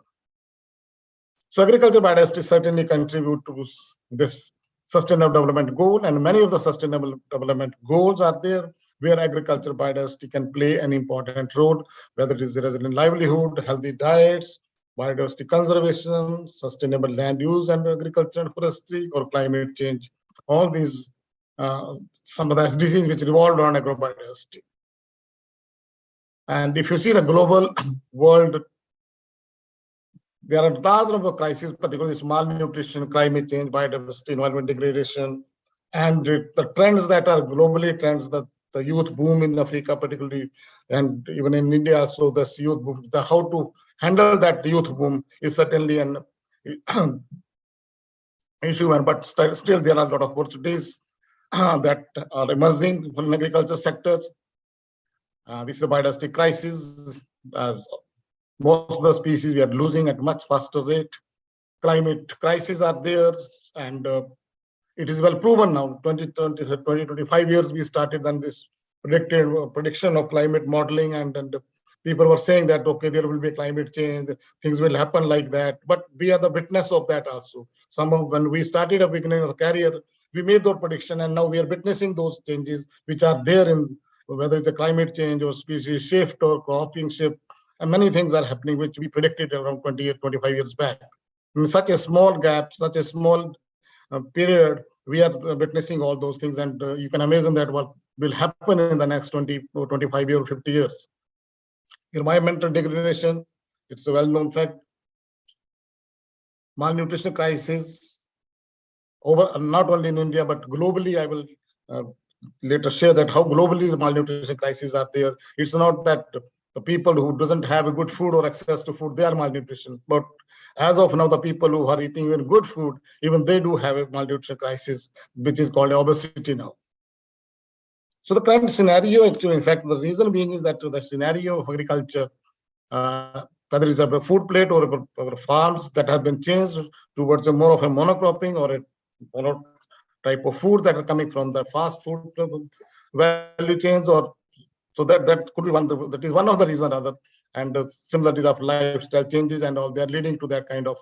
So agriculture biodiversity certainly contribute to this sustainable development goal, and many of the sustainable development goals are there where agriculture biodiversity can play an important role, whether it is resilient livelihood, healthy diets, biodiversity conservation, sustainable land use and agriculture and forestry, or climate change. All these, some of the SDGs which revolve around agrobiodiversity. And if you see the global world, there are large number of crises, particularly malnutrition, climate change, biodiversity, environment degradation, and the trends that are globally trends, the youth boom in Africa particularly, and even in India. So this youth boom, how to handle that youth boom is certainly an issue, but still there are a lot of opportunities that are emerging from the agriculture sector. This is a biodiversity crisis, as most of the species we are losing at much faster rate. Climate crises are there, and it is well proven now. 25 years we started on this prediction of climate modeling, and people were saying that, okay, there will be climate change, things will happen like that. But we are the witness of that also. When we started at the beginning of the career, we made those prediction, and now we are witnessing those changes which are there in whether it's a climate change or species shift or cropping shift, and many things are happening which we predicted around 25 years back. In such a small gap, such a small period, we are witnessing all those things, and you can imagine that what will happen in the next 20 or 25 years or 50 years. Environmental degradation, it's a well-known fact. Malnutrition crisis, over not only in India but globally. I will later share that how globally the malnutrition crises are there. It's not that the people who doesn't have a good food or access to food, they are malnutrition. But as of now, the people who are eating even good food, even they do have a malnutrition crisis, which is called obesity now. So the current scenario, actually, in fact, the reason being is that the scenario of agriculture, whether it's a food plate or farms that have been changed towards a more of a monocropping or a mono type of food that are coming from the fast food value chains, or so that could be that is one of the reasons. Other and similarly, the lifestyle changes and all, they are leading to that kind of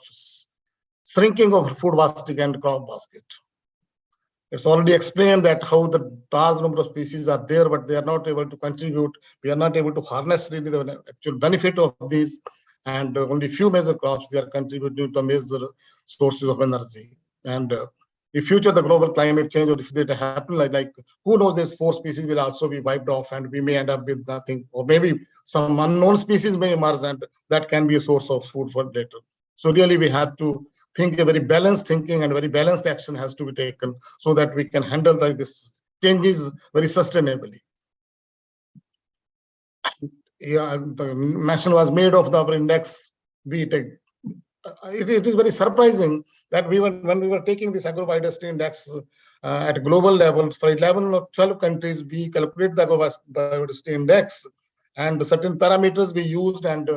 shrinking of food basket and crop basket. It's already explained that how the large number of species are there, but they are not able to contribute. We are not able to harness really the actual benefit of these, and only few major crops they are contributing to major sources of energy. And in future, the global climate change, or if they happen, like who knows, these 4 species will also be wiped off, and we may end up with nothing, or maybe some unknown species may emerge, and that can be a source of food for later. So really, we have to think a very balanced thinking, and very balanced action has to be taken so that we can handle these changes very sustainably. Yeah, the mention was made of the index. It is very surprising that when we were taking this agrobiodiversity index at a global level for 11 or 12 countries, we calculate the agrobiodiversity index and certain parameters we used, and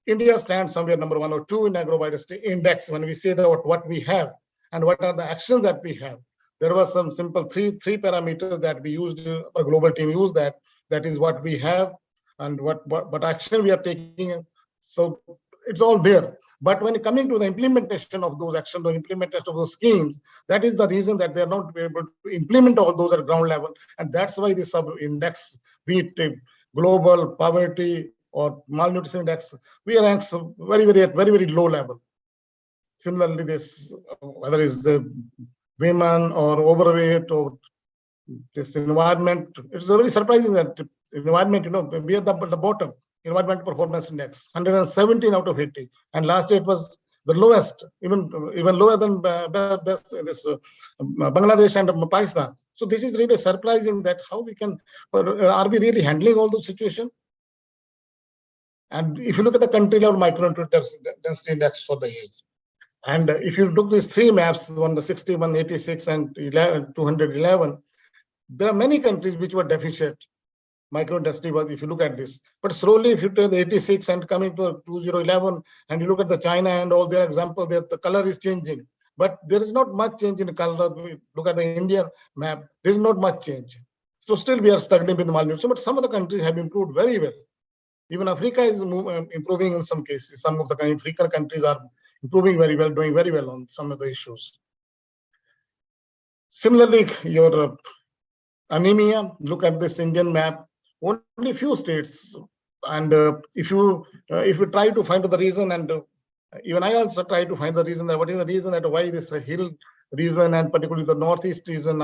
India stands somewhere number 1 or 2 in agrobiodiversity index. When we say that what we have and what are the actions that we have, there was some simple three parameters that we used. A global team used that is what we have and what action we are taking. So it's all there. But when coming to the implementation of those actions or implementation of those schemes, that is the reason that they are not able to implement all those at ground level. And that's why the sub-index, be it global poverty or malnutrition index, we rank at very low level. Similarly, this, whether it's the women or overweight or this environment, it's very surprising that environment, we are the bottom. Environmental Performance Index, 117 out of 80. And last year it was the lowest, even lower than Bangladesh and Pakistan. So this is really surprising that how we can, are we really handling all those situations? And if you look at the country level micronutrient density index for the years, and if you look these three maps, the 61, 86, and 211, there are many countries which were deficient micro density was, if you look at this. But slowly, if you take the 86 and coming to 2011, and you look at the China and all their examples, there the color is changing. But there is not much change in the color. We look at the Indian map, there is not much change. So still we are struggling with malnutrition, but some of the countries have improved very well. Even Africa is improving in some cases. Some of the African countries are improving very well, doing very well on some of the issues. Similarly, your anemia, look at this Indian map, only few states. And if you try to find the reason, and even I also try to find the reason, that what is the reason that why this hill region and particularly the northeast region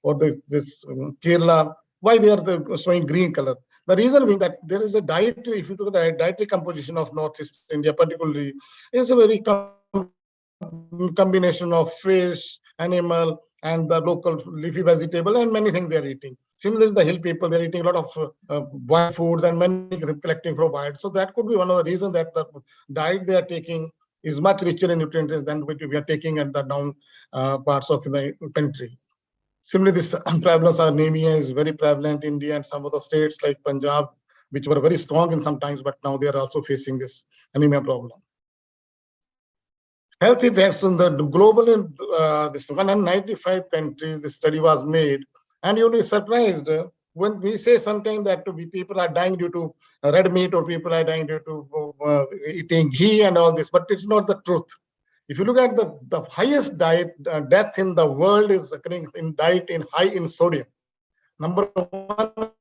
or this Kerala, why they are showing green color. The reason being that there is a diet, if you look at the dietary composition of Northeast India particularly, is a very combination of fish, animal, and the local leafy vegetable, and many things they are eating. Similarly, the hill people, they're eating a lot of wild foods and many collecting from wild. So that could be one of the reasons that the diet they are taking is much richer in nutrients than what we are taking at the down parts of the country. Similarly, this prevalence of anemia is very prevalent in India and some of the states like Punjab, which were very strong in some times, but now they are also facing this anemia problem. Health effects on the global, this 195 countries, the study was made, and you'll be surprised when we say sometimes that people are dying due to red meat or people are dying due to eating ghee and all this, but it's not the truth. If you look at the highest death in the world is occurring in diet high in sodium. Number one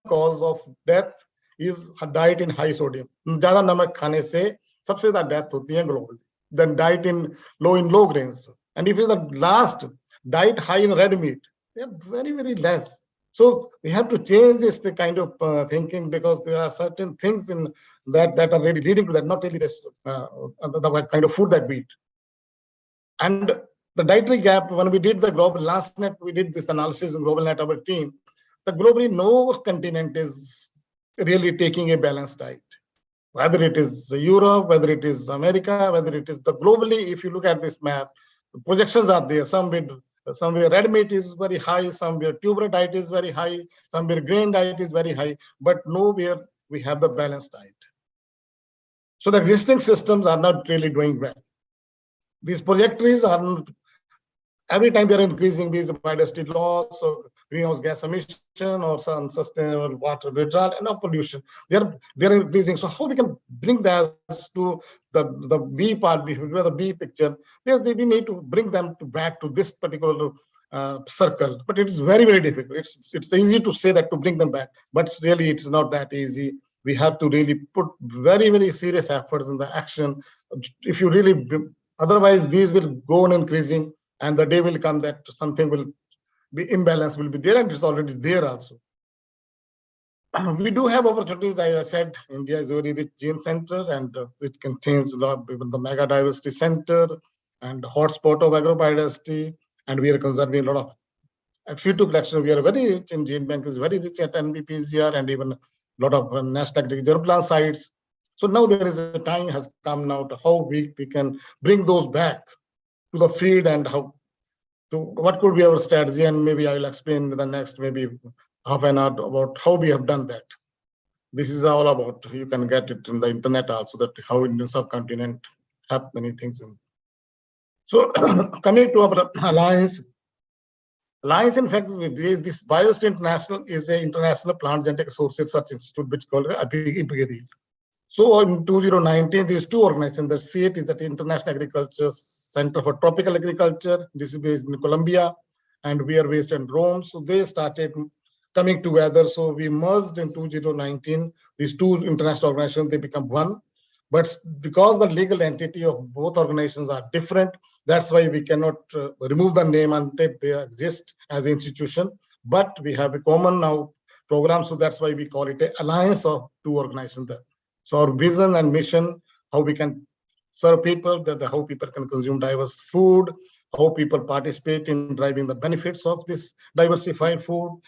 cause of death is a diet in high sodium. ज़्यादा नमक खाने से सबसे ज़्यादा death होती है globally. Then diet in low grains. And if it's the last, diet high in red meat, they are very less. So we have to change this kind of thinking, because there are certain things in that are really leading to that, not really this the kind of food that we eat. And the dietary gap, when we did the global last net, we did this analysis in global net, our team, the globally no continent is really taking a balanced diet. Whether it is Europe, whether it is America, whether it is the globally, if you look at this map, the projections are there. Somewhere red meat is very high, somewhere tuber diet is very high, somewhere grain diet is very high, but nowhere we have the balanced diet. So the existing systems are not really doing well. These trajectories are not, every time they're increasing these biodiversity loss or greenhouse gas emission or some sustainable water withdrawal and pollution, they're increasing. So how we can bring that to the V part, where the B picture, we need to bring them back to this particular circle. But it's very difficult. It's easy to say that to bring them back, but really it's not that easy. We have to really put very serious efforts in the action. If you really, otherwise these will go on increasing, and the day will come that something will be imbalance will be there, and it's already there also. We do have opportunities. As I said, India is a very rich gene center, and it contains a lot, even the mega diversity center and hotspot of agrobiodiversity, and we are conserving a lot of ex situ collection. We are very rich in gene bank, is very rich at NBPCR, and even a lot of national agriculture plan sites. So now there is a time has come now to how we can bring those back to the field, and how. So what could be our strategy, and maybe I will explain in the next maybe half an hour about how we have done that. This is all about, you can get it in the internet also, that how in the subcontinent have many things. So coming to our alliance in fact, this Biodiversity International is an international plant genetic resources research institute, which is called IPGRI. So in 2019, these two organizations, the CIT is the International Agriculture Center for Tropical Agriculture. This is based in Colombia, and we are based in Rome. So they started coming together. So we merged in 2019. These two international organizations, they become one. But because the legal entity of both organizations are different, that's why we cannot remove the name until they exist as an institution. But we have a common now program, so that's why we call it an alliance of two organizations there. So our vision and mission, how we can serve people, how people can consume diverse food, how people participate in driving the benefits of this diversified food,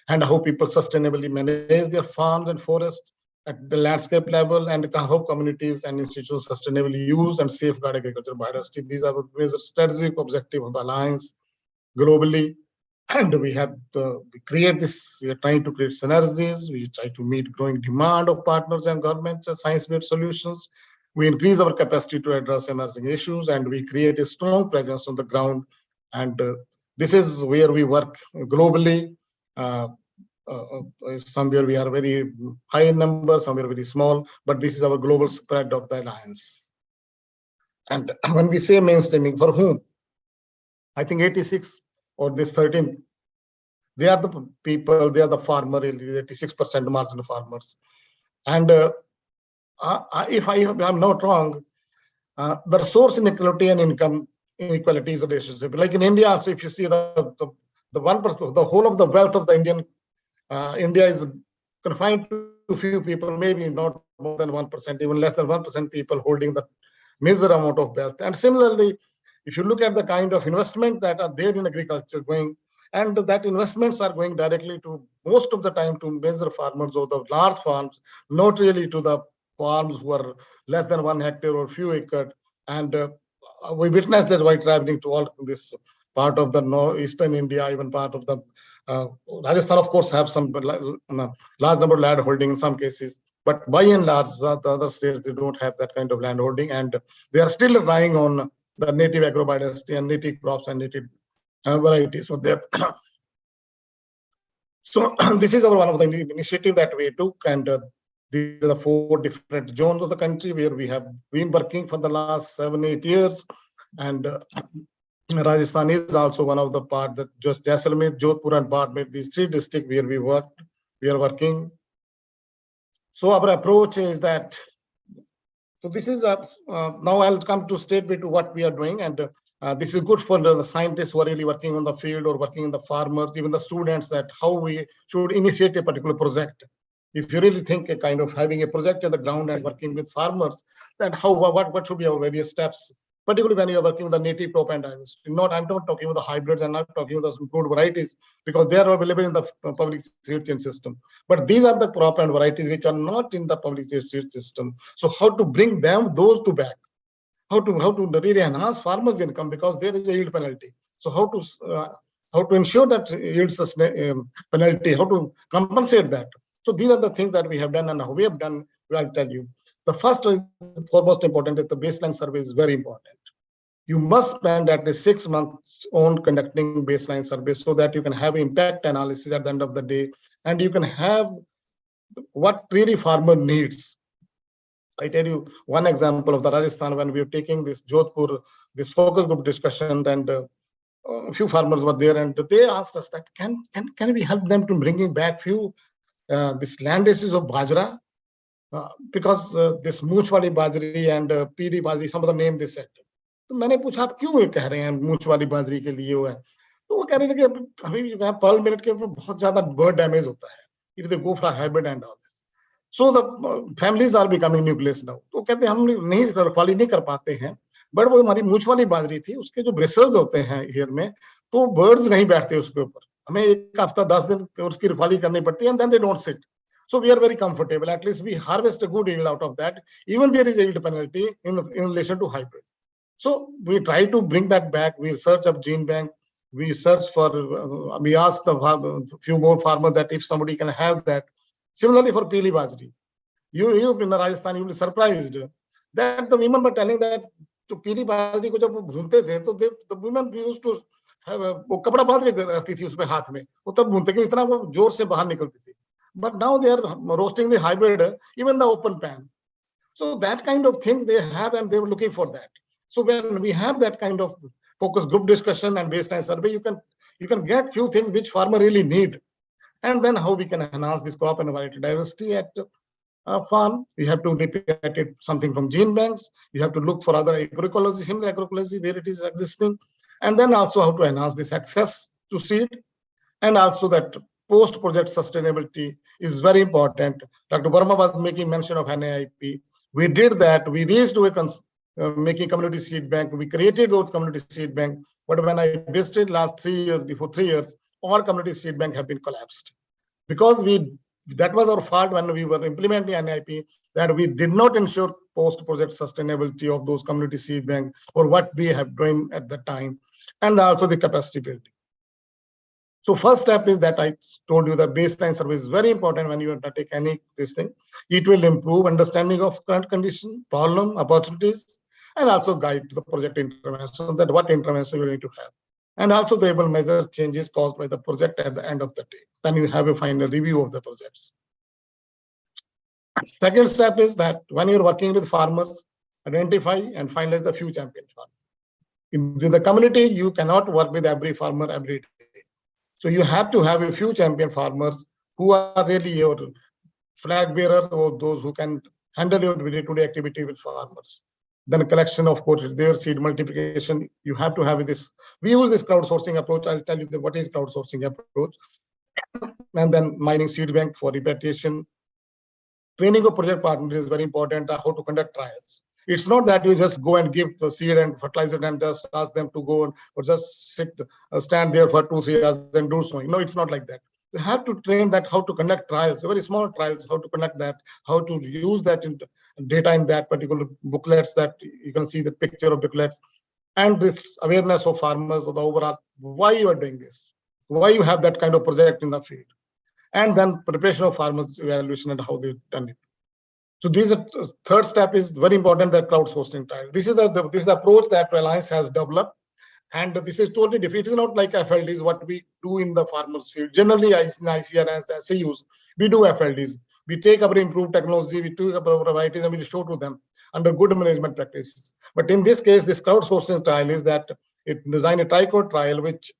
and how people sustainably manage their farms and forests at the landscape level, and how communities and institutions sustainably use and safeguard agricultural biodiversity. These are the major strategic objectives of the alliance globally. And we have we create this, we are trying to create synergies, we try to meet growing demand of partners and governments and science-based solutions. We increase our capacity to address emerging issues, and we create a strong presence on the ground. And this is where we work globally. Somewhere we are very high in numbers, somewhere very small, but this is our global spread of the alliance. And when we say mainstreaming, for whom? I think 86 or this 13, they are the people, they are the farmer, 86% marginal farmers. And if I'm not wrong, the resource inequality and income inequality is a relationship. Like in India, so if you see the 1%, the whole of the wealth of the India is confined to few people, maybe not more than 1%, even less than 1% people holding the major amount of wealth. And similarly, if you look at the kind of investment that are there in agriculture going, and that investments are going directly to most of the time to major farmers or the large farms, not really to the farms who are less than 1 hectare or few acre. And we witnessed that while traveling to all this part of the northeastern India, even part of the Rajasthan, of course, have some large number of land holding in some cases. But by and large, the other states, they don't have that kind of land holding, and they are still relying on the native agrobiodiversity and native crops and native varieties. So there. So this is one of the initiative that we took, and these are the 4 different zones of the country where we have been working for the last 7-8 years. And Rajasthan is also one of the part that just Jaisalmer, Jodhpur, and Barmer, these 3 districts where we are working. So our approach is that, so this is now I'll come to state to what we are doing, and this is good for the scientists who are really working on the field or working in the farmers, even the students, that how we should initiate a particular project. If you really think a kind of having a project on the ground and working with farmers, then what should be our various steps, particularly when you are working with the native crop and diversity. I'm not talking about the hybrids, I'm not talking about the improved varieties, because they are available in the public seed system. But these are the crop and varieties which are not in the public seed system. So how to bring those to back? How to really enhance farmers' income, because there is a yield penalty. So how to ensure that yield penalty, how to compensate that. So these are the things that we have done, and how we have done, I'll tell you. The first is foremost important is the baseline survey is very important. You must spend at least 6 months on conducting baseline survey so that you can have impact analysis at the end of the day, and you can have what really farmer needs. I tell you one example of the Rajasthan, when we were taking this Jodhpur, this focus group discussion, and a few farmers were there, and they asked us that can we help them to bringing back few this land bases of bajra, because this मूछ वाली बाजरी and पीली बाजरी, some of the name they said. तो मैंने पूछा आप क्यों ये कह रहे हैं मूछ वाली बाजरी के लिए वो है, तो वो कह रहे थे कि अभी पर्ल मिलेट के ऊपर बहुत ज्यादा बर्ड डैमेज होता है if they go for hybrid and all this. So the families are becoming nucleus now. तो कहते हैं हम नहीं रखवाली नहीं कर पाते हैं, बट वो हमारी मूछ वाली बाजरी थी, उसके जो ब्रिसल्स होते हैं ईयर में, तो बर्ड्स नहीं बैठते उसके ऊपर, हमें 1 हफ्ता 10 दिन उसकी रखवाली करनी पड़ती है, and then they don't sit. So we are very comfortable. At least we harvest a good yield out of that. Even there is a yield penalty in relation to hybrid. So we try to bring that back. We search up gene bank. We search for. We ask the few more farmers that if somebody can have that. Similarly for Pili Bajri, you in Rajasthan, you will be surprised that the women were telling that to Pili Bajri को जब वो भूनते थे, तो the women used to have वो कपड़ा बांध के रखती थी उसमें हाथ में, वो तब भूनते क्यों इतना वो जोर से बाहर निकलती थी. But now they are roasting the hybrid, even the open pan. So that kind of things they have, and they were looking for that. So when we have that kind of focus group discussion and baseline survey, you can get few things which farmer really need, and then how we can enhance this crop and variety diversity at farm. We have to look at it something from gene banks. You have to look for other agroecology, similar agroecology where it is existing, and then also how to enhance this access to seed, and also that post-project sustainability is very important. Dr. Verma was making mention of NAIP. We did that. We reached to making community seed bank. We created those community seed bank. But when I visited last 3 years, before 3 years, all community seed bank have been collapsed because that was our fault when we were implementing NIP, that we did not ensure post-project sustainability of those community seed bank or what we have doing at the time, and also the capacity building. So first step is that I told you that baseline survey is very important when you undertake this thing. It will improve understanding of current condition, problem, opportunities, and also guide to the project intervention, that what intervention we are going to have. And also they will measure changes caused by the project at the end of the day. Then you have a final review of the projects. Second step is that when you're working with farmers, identify and finalize the few champion farmers. In the community, you cannot work with every farmer every day. So you have to have a few champion farmers who are really your flag bearer, or those who can handle your day-to-day activity with farmers. Then collection, of course, is there, seed multiplication. You have to have this. We use this crowdsourcing approach. I'll tell you what is crowdsourcing approach. And then mining seed bank for repatriation. Training of project partners is very important, how to conduct trials. It's not that you just go and give the seed and fertilizer and just ask them to go or just stand there for 2-3 hours and do so. No, it's not like that. You have to train that how to conduct trials, very small trials, how to conduct that, how to use that data in that particular booklets that you can see the picture of booklets, and this awareness of farmers of the overall why you are doing this, why you have that kind of project in the field, and then preparation of farmers evaluation and how they've done it. So these are third step is very important, that crowdsourcing trial. This is the approach that Reliance has developed, and this is totally different. It is not like FLDs what we do in the farmers field. Generally, in ICR and SAUs, we do FLDs. We take our improved technology, we take our varieties, and we show to them under good management practices. But in this case, this crowdsourcing trial is that it design a trichord trial, which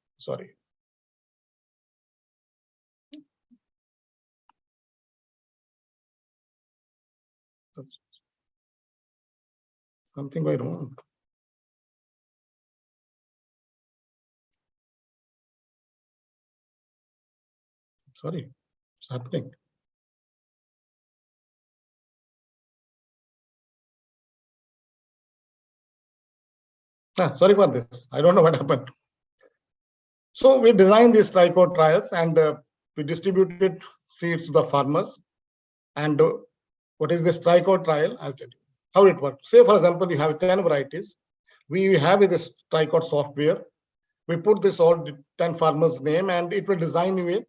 something went wrong. Sorry, it's happening. Sorry for this. I don't know what happened. So we designed these trichord trials, and we distributed seeds to the farmers. And what is this trichord trial? I'll tell you how it works. Say, for example, you have 10 varieties. We have this trichord software. We put this all 10 farmers' name, and it will design you a.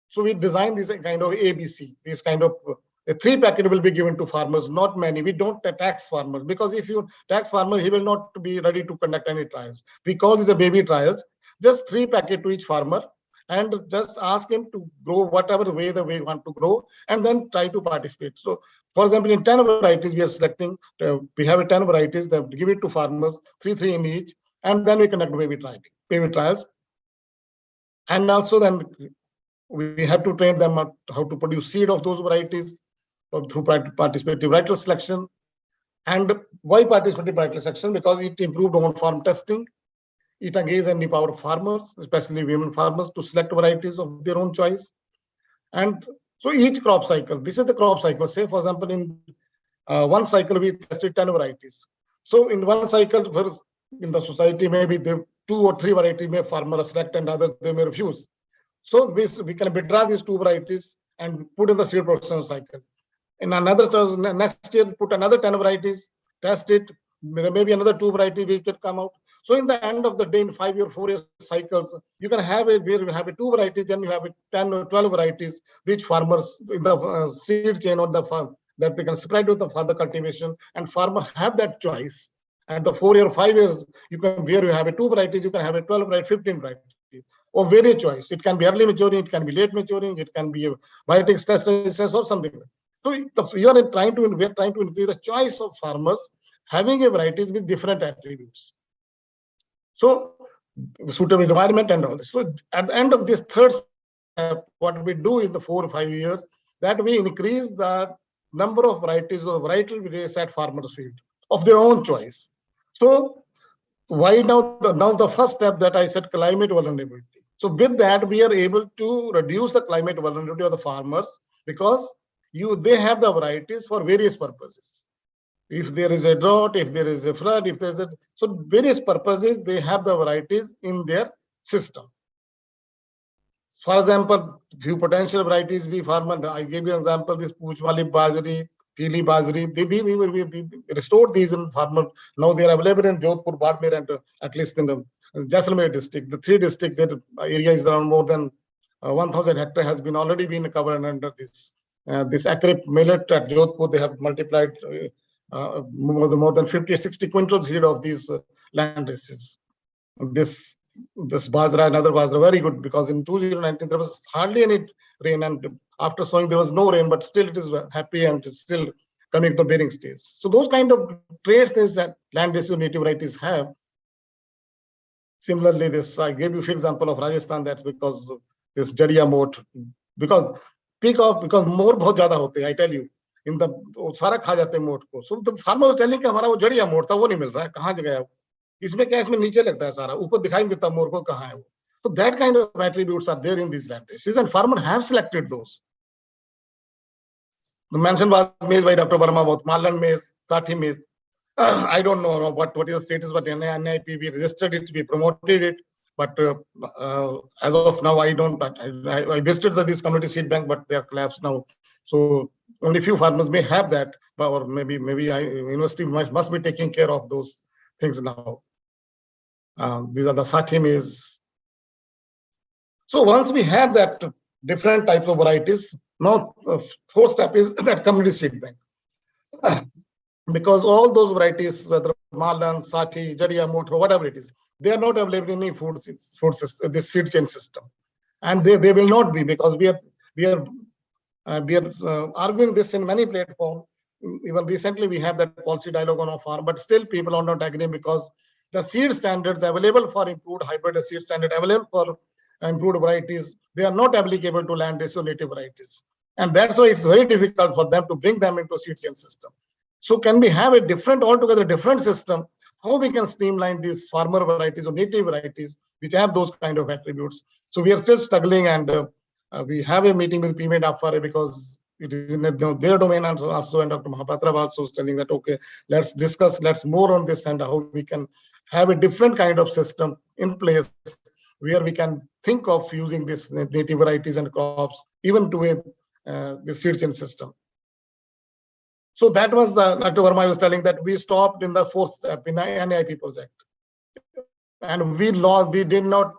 So we design this kind of ABC. This kind of a 3 packet will be given to farmers, not many. We don't tax farmers, because if you tax farmer, he will not be ready to conduct any trials. We call these the baby trials. Just 3 packet to each farmer, and just ask him to grow whatever way we want to grow, and then try to participate. So, for example, in 10 varieties, we are selecting, we have 10 varieties that give it to farmers, 3 in each, and then we conduct baby trials. And also then we have to train them how to produce seed of those varieties through participative varietal selection. And why participative varietal selection? Because it improved on-farm testing. It engaged and empowered farmers, especially women farmers, to select varieties of their own choice. And so each crop cycle, this is the crop cycle. Say, for example, in one cycle, we tested 10 varieties. So in one cycle, first, in the society, maybe the 2 or 3 varieties may farmer select and others they may refuse. So we can withdraw these 2 varieties and put in the seed production cycle. In another next year, put another 10 varieties, test it. Maybe another 2 varieties will come out. So in the end of the day, in 5 or 4 year cycles, you can have it where you have 2 varieties, then you have 10 or 12 varieties, which farmers in the seed chain or the farm that they can spread with the further cultivation, and farmer have that choice. At the 4 or 5 years, you can where you have 2 varieties, you can have 12 varieties, 15 varieties, or very choice. It can be early maturing, it can be late maturing, it can be a biotic stress resistance or something. So we are trying to increase the choice of farmers having a varieties with different attributes. So suitable environment and all this. So at the end of this third step, what we do in the 4 or 5 years, that we increase the number of varieties or varietal race at farmers' field of their own choice. So why now the first step that I said, climate vulnerability. So with that, we are able to reduce the climate vulnerability of the farmers because they have the varieties for various purposes. If there is a drought, if there is a flood, if there's so various purposes, they have the varieties in their system. For example, few potential varieties we farmer, I gave you an example, this Puchwali Bajri, Pili Bajri, we restored these in farmer. Now they are available in Jodhpur, Badmer, and at least in the Jaisalmer district. The 3 district that area is around more than 1,000 hectares has been already been covered under this acre millet at Jodhpur. They have multiplied more than 50-60 quintals here of these land races. This Bajra and other Bajra very good because in 2019 there was hardly any rain, and after sowing there was no rain, but still it is happy and it's still coming to the bearing stage. So those kind of traits that land race native varieties have. Similarly, this I gave you an example of Rajasthan. That's because this Jadiya moat, because because more बहुत ज़्यादा होते हैं. I tell you, in the सारा खा जाते हैं मोट को. So the farmer was telling कि हमारा वो जड़िया मोट था वो नहीं मिल रहा है, कहाँ गया वो? इसमें क्या, इसमें नीचे लगता है सारा, ऊपर दिखाई नहीं देता मोर को कहाँ है वो. So that kind of attributes are there in these land races, and farmers have selected those. The mention was made by Dr. Verma about Marland maize, Saathi maize. I don't know what is the status, but NIP, we registered it, we promoted it, but as of now, I don't. I visited this community seed bank, but they are collapsed now. So only few farmers may have that, or maybe university must be taking care of those things now. These are the Saathi maize. So once we have that different types of varieties, now fourth step is that community seed bank. Because all those varieties, whether Marlan, Saathi, Jadiya, Motro, whatever it is, they are not available in any food system, this seed chain system, and they will not be, because we are arguing this in many platforms. Even recently, we have that policy dialogue on our farm, but still people are not agreeing because the seed standards available for improved hybrid seed standard available for improved varieties, they are not applicable to land ratio native varieties, and that's why it's very difficult for them to bring them into seed chain system. So can we have a altogether different system? How we can streamline these farmer varieties or native varieties which have those kind of attributes? So we are still struggling, and we have a meeting with PMED Afare because it is in their domain also, and Dr. Mahapatra also is telling that, okay, let's discuss, let's more on this and how we can have a different kind of system in place where we can think of using this native varieties and crops even to the seed chain system. So that was Dr. Verma was telling that we stopped in the fourth step in the NIP project, and we did not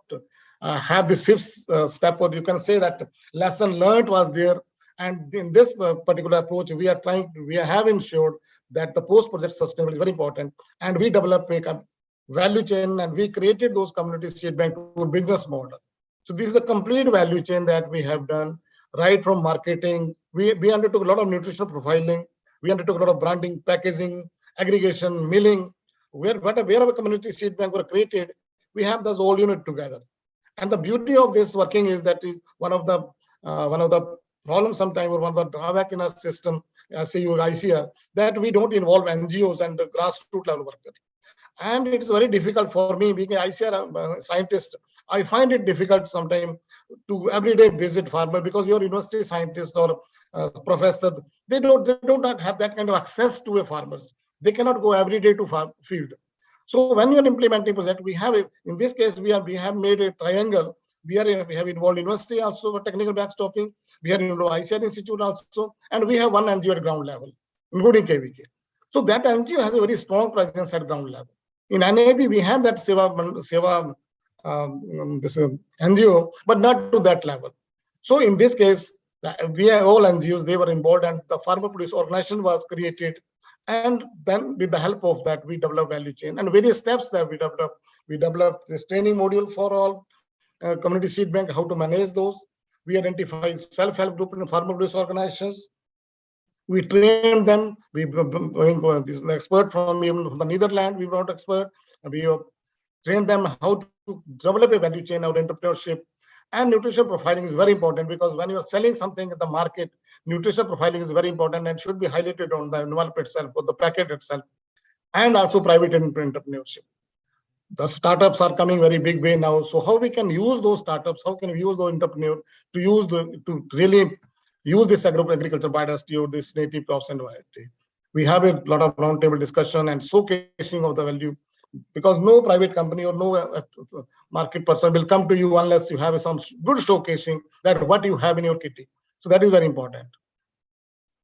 have this fifth step, or you can say that lesson learned was there. And in this particular approach, we have ensured that the post-project sustainability is very important, and we developed a value chain, and we created those community seed bank to business model. So this is the complete value chain that we have done, right from marketing. We undertook a lot of nutritional profiling. We undertook a lot of branding, packaging, aggregation, milling. Wherever community seed bank were created, we have those all unit together. And the beauty of this working is that is one of the problems sometimes, or one of the drawback in our system, ICR, that we don't involve NGOs and grassroots level workers. And it's very difficult for me, being an ICR scientist. I find it difficult sometimes to everyday visit farmer, because your university scientist or professor, they don't have that kind of access to a farmers. They cannot go every day to farm field. So when you're implementing project, we have in this case we have made a triangle. We have involved university also for technical backstopping. We have involved ICR Institute also, and we have one NGO at ground level, including KVK. So that NGO has a very strong presence at ground level. In NAB, we have that Seva this NGO, but not to that level. So in this case, we have all NGOs, they were involved, and the farmer producer organization was created. And then with the help of that, we developed value chain and various steps that we developed. We developed this training module for all community seed bank, how to manage those. We identified self-help group and farmer producer organizations. We train them. We bring this expert from even from the Netherlands. We brought expert. We train them how to develop a value chain of entrepreneurship. And nutrition profiling is very important because when you are selling something at the market, nutrition profiling is very important and should be highlighted on the envelope itself or the packet itself, and also private entrepreneurship. The startups are coming very big way now. So how we can use those startups? How can we use the entrepreneur to really use this agriculture biodiversity or this native crops and variety? We have a lot of roundtable discussion and showcasing of the value, because no private company or no market person will come to you unless you have some good showcasing that what you have in your kitty. So that is very important.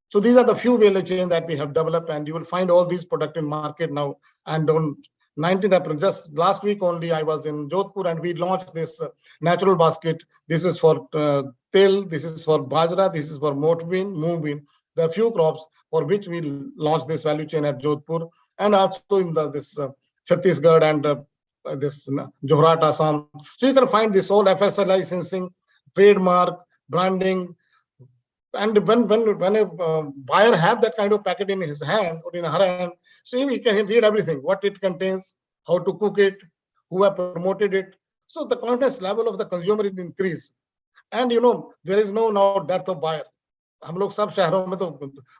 So these are the few value chain that we have developed, and you will find all these products in market now. And on 19th April, just last week only, I was in Jodhpur and we launched this natural basket. This is for tel, this is for bajra, this is for moong bean. There are few crops for which we launched this value chain at Jodhpur, and also in this Chhattisgarh and this Johrat, Assam. So you can find this all FSI licensing, trademark, branding. And when a buyer have that kind of packet in his hand or in her hand, so he can read everything, what it contains, how to cook it, who have promoted it. So the confidence level of the consumer is increased. And there is no now dearth of buyer. हम लोग सब शहरों में तो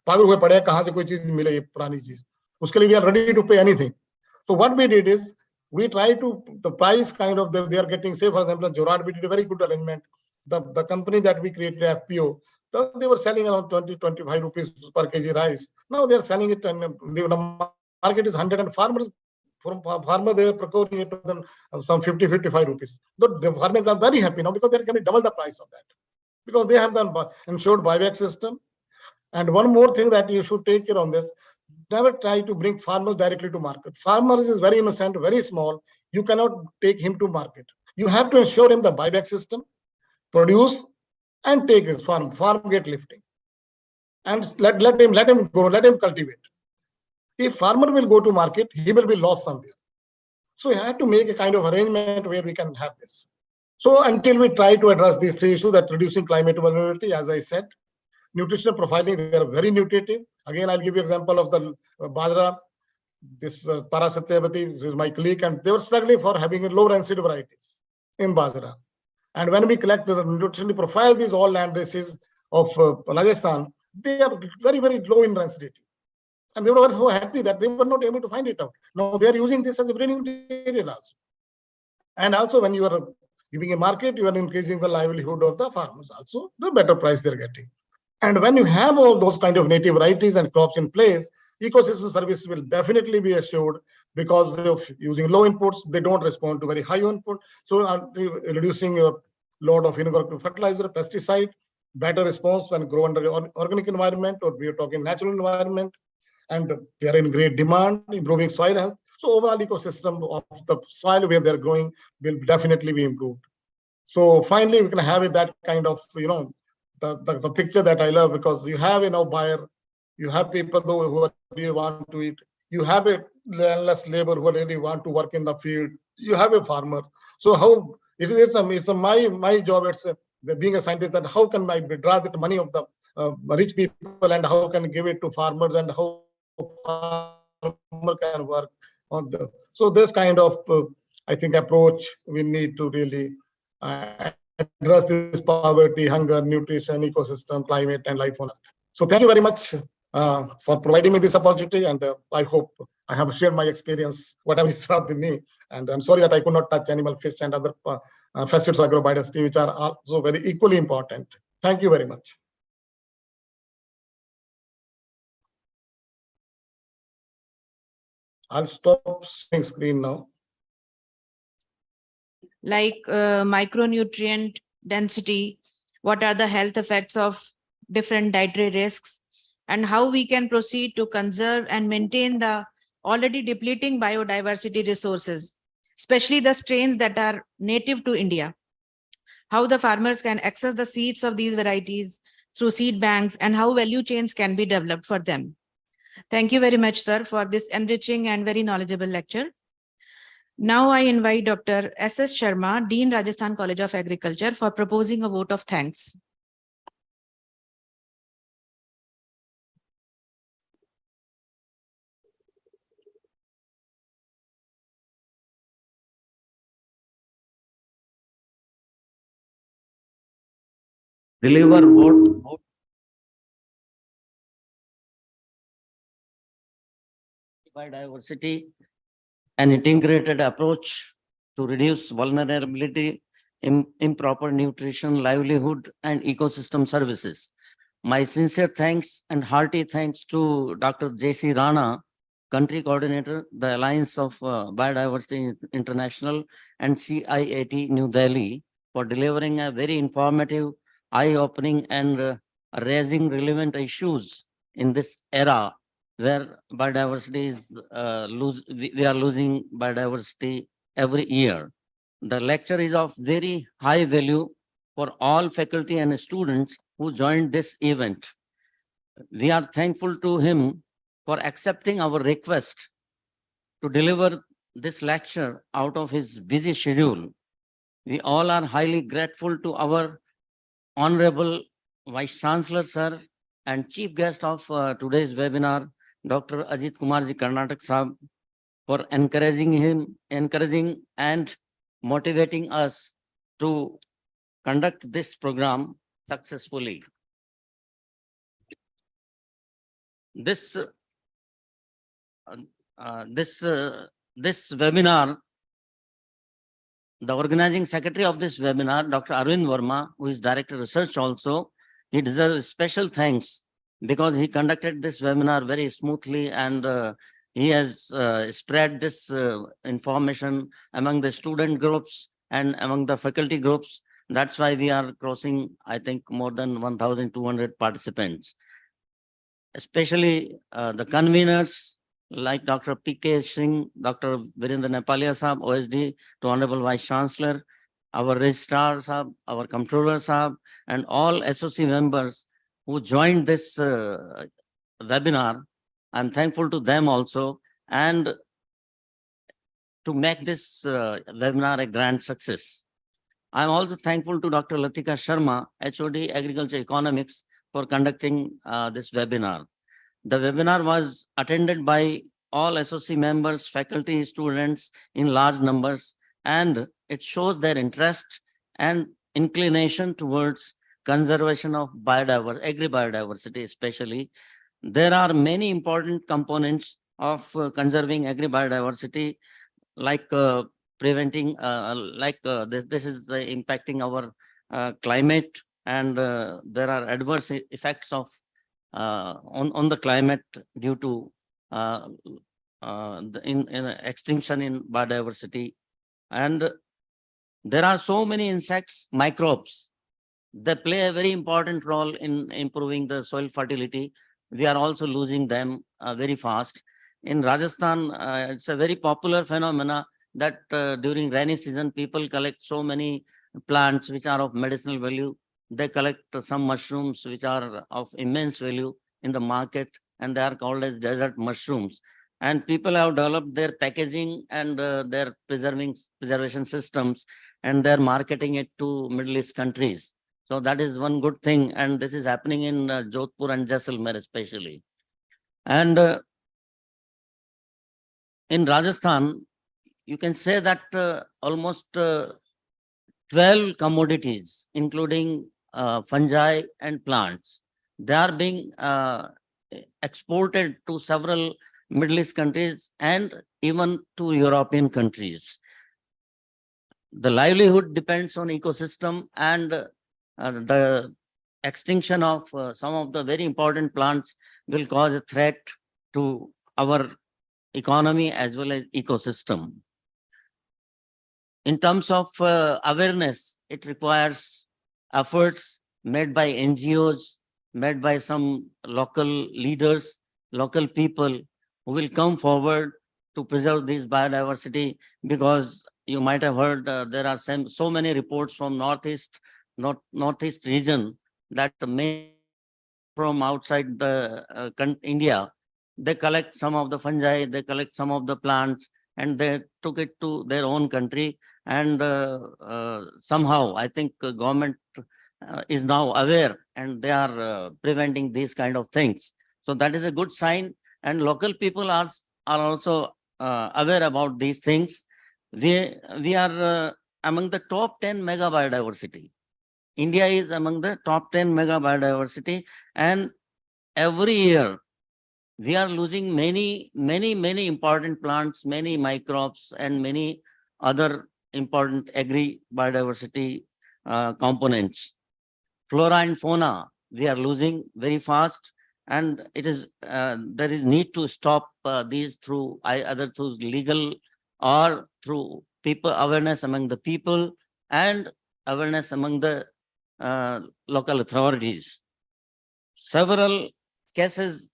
पागल हुए पड़े हैं, कहाँ से कोई चीज मिले ये पुरानी चीज, उसके लिए we are ready to pay anything. So what we did is we try to the price kind of they are getting, say for example Jorat, we did a very good arrangement. The company that we created, FPO, they were selling around 20-25 rupees per kg rice. Now they are selling it, and the market is 100, and farmers they are procuring it to some 50-55 rupees. The farmers are very happy now because they are getting double the price of that, because they have the ensured buyback system. And one more thing that you should take care on this: never try to bring farmers directly to market. Farmers is very innocent, very small. You cannot take him to market. You have to ensure him the buyback system, produce, and take his farm get lifting, and let him go, let him cultivate. If farmer will go to market, he will be lost somewhere. So you have to make a kind of arrangement where we can have this. So until we try to address these three issues, that reducing climate vulnerability, as I said, nutritional profiling, they are very nutritive. Again, I'll give you example of the bajra. This Parasatyavati, this is my colleague, and they were struggling for having a low rancid varieties in bajra. And when we collect the nutritionally profile these all land races of Rajasthan, they are very, very low in rancidity. And they were so happy that they were not able to find it out. Now they are using this as a breeding material also. And also when you are giving a market, you are increasing the livelihood of the farmers also, the better price they're getting. And when you have all those kind of native varieties and crops in place, ecosystem services will definitely be assured, because of using low inputs, they don't respond to very high input. So reducing your load of inorganic fertilizer, pesticide, better response when grow under organic environment, or we are talking natural environment, and they are in great demand, improving soil health. So overall ecosystem of the soil where they're growing will definitely be improved. So finally, we can have it that kind of, the picture that I love, because you have buyer, you have people who really want to eat, you have a less labor who really want to work in the field, you have a farmer. So how it's my job, it's being a scientist, that how can I draw the money of the rich people and how can I give it to farmers, and how farmer can work on the. So this kind of I think approach we need to really address this poverty, hunger, nutrition, ecosystem, climate, and life on Earth. So thank you very much for providing me this opportunity, and I hope I have shared my experience, whatever is with me. And I'm sorry that I could not touch animal, fish, and other facets of agrobiodiversity, which are also very equally important. Thank you very much. I'll stop sharing screen now. Like micronutrient density, what are the health effects of different dietary risks, and how we can proceed to conserve and maintain the already depleting biodiversity resources, especially the strains that are native to India, how the farmers can access the seeds of these varieties through seed banks, and how value chains can be developed for them. Thank you very much, sir, for this enriching and very knowledgeable lecture. Now I invite Dr. S.S. Sharma, Dean, Rajasthan College of Agriculture, for proposing a vote of thanks. deliver both biodiversity, an integrated approach to reduce vulnerability, improper nutrition, livelihood, and ecosystem services. My sincere thanks and hearty thanks to Dr. J.C. Rana, Country Coordinator, the Alliance of Biodiversity International and CIAT New Delhi for delivering a very informative, eye-opening and raising relevant issues in this era where biodiversity is we are losing biodiversity every year. The lecture is of very high value for all faculty and students who joined this event. We are thankful to him for accepting our request to deliver this lecture out of his busy schedule. We all are highly grateful to our Honorable Vice Chancellor, sir, and Chief Guest of today's webinar, Dr. Ajit Kumarji Karnatak Sahab, for encouraging and motivating us to conduct this program successfully. This webinar, the organizing secretary of this webinar, Dr. Arvind Verma, who is Director of Research also, he deserves special thanks because he conducted this webinar very smoothly and he has spread this information among the student groups and among the faculty groups. That's why we are crossing, I think, more than 1,200 participants. Especially the conveners like Dr. P.K. Singh, Dr. Virendra Nepalia Sahab, OSD, to Honorable Vice Chancellor, our Registrar Sahab, our Comptroller Sahab, and all SOC members who joined this webinar. I'm thankful to them also, and to make this webinar a grand success. I'm also thankful to Dr. Latika Sharma, HOD Agriculture Economics, for conducting this webinar. The webinar was attended by all SOC members, faculty, students in large numbers, and it shows their interest and inclination towards conservation of agri-biodiversity especially. There are many important components of conserving agri-biodiversity, like preventing, this is impacting our climate, and there are adverse effects of on the climate due to extinction in biodiversity. And there are so many insects, microbes. They play a very important role in improving the soil fertility. We are also losing them very fast. In Rajasthan, it's a very popular phenomena that during rainy season, people collect so many plants which are of medicinal value. They collect some mushrooms which are of immense value in the market, and they are called as desert mushrooms. And people have developed their packaging and their preservation systems, and they're marketing it to Middle East countries. So that is one good thing, and this is happening in Jodhpur and Jaisalmer especially. And in Rajasthan, you can say that almost 12 commodities, including fungi and plants, they are being exported to several Middle East countries and even to European countries. The livelihood depends on ecosystem, and the extinction of some of the very important plants will cause a threat to our economy as well as ecosystem. In terms of awareness, it requires efforts made by NGOs, made by some local leaders, local people who will come forward to preserve this biodiversity, because you might have heard there are so many reports from Northeast region that may from outside the India, they collect some of the fungi, they collect some of the plants, and they took it to their own country. And somehow, I think government is now aware, and they are preventing these kind of things. So that is a good sign. And local people are also aware about these things. We are among the top 10 mega biodiversity. India is among the top 10 mega biodiversity, and every year we are losing many important plants, many microbes, and many other important agri biodiversity components. Flora and fauna, we are losing very fast, and it is there is need to stop these through either through legal or through people awareness among the people and awareness among the local authorities. Several cases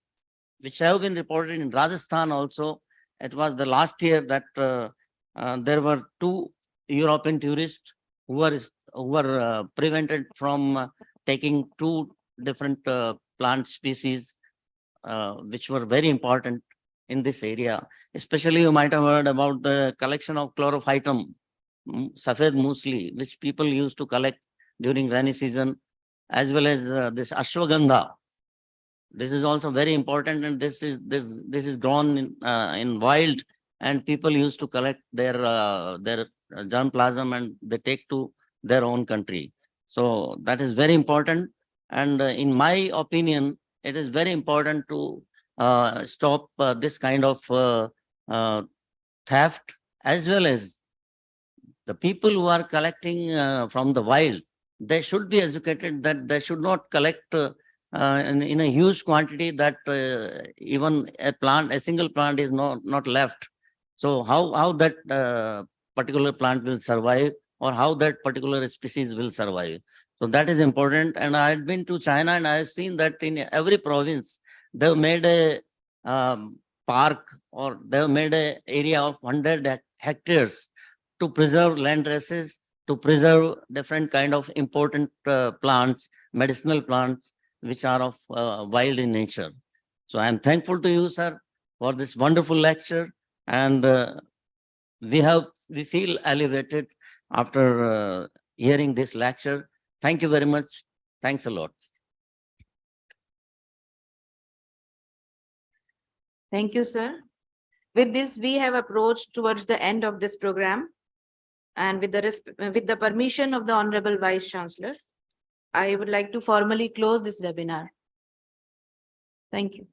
which have been reported in Rajasthan also. It was the last year that there were 2 European tourists who were prevented from taking 2 different plant species, which were very important in this area. Especially you might have heard about the collection of chlorophytum, Safed Musli, which people used to collect during rainy season, as well as this ashwagandha. This is also very important, and this is grown in wild, and people used to collect their germplasm and they take to their own country. So that is very important, and in my opinion, it is very important to stop this kind of theft, as well as the people who are collecting from the wild. They should be educated that they should not collect in a huge quantity that even a single plant is not left. So how that particular plant will survive, or how that particular species will survive. So that is important. And I had been to China, and I have seen that in every province, they've made a park, or they've made an area of 100 hectares to preserve land races, to preserve different kind of important plants, medicinal plants, which are of wild in nature. So I am thankful to you, sir, for this wonderful lecture, and we feel elevated after hearing this lecture. Thank you very much. Thanks a lot. Thank you, sir. With this, we have approached towards the end of this program. And with the permission of the Honorable Vice Chancellor, I would like to formally close this webinar. Thank you.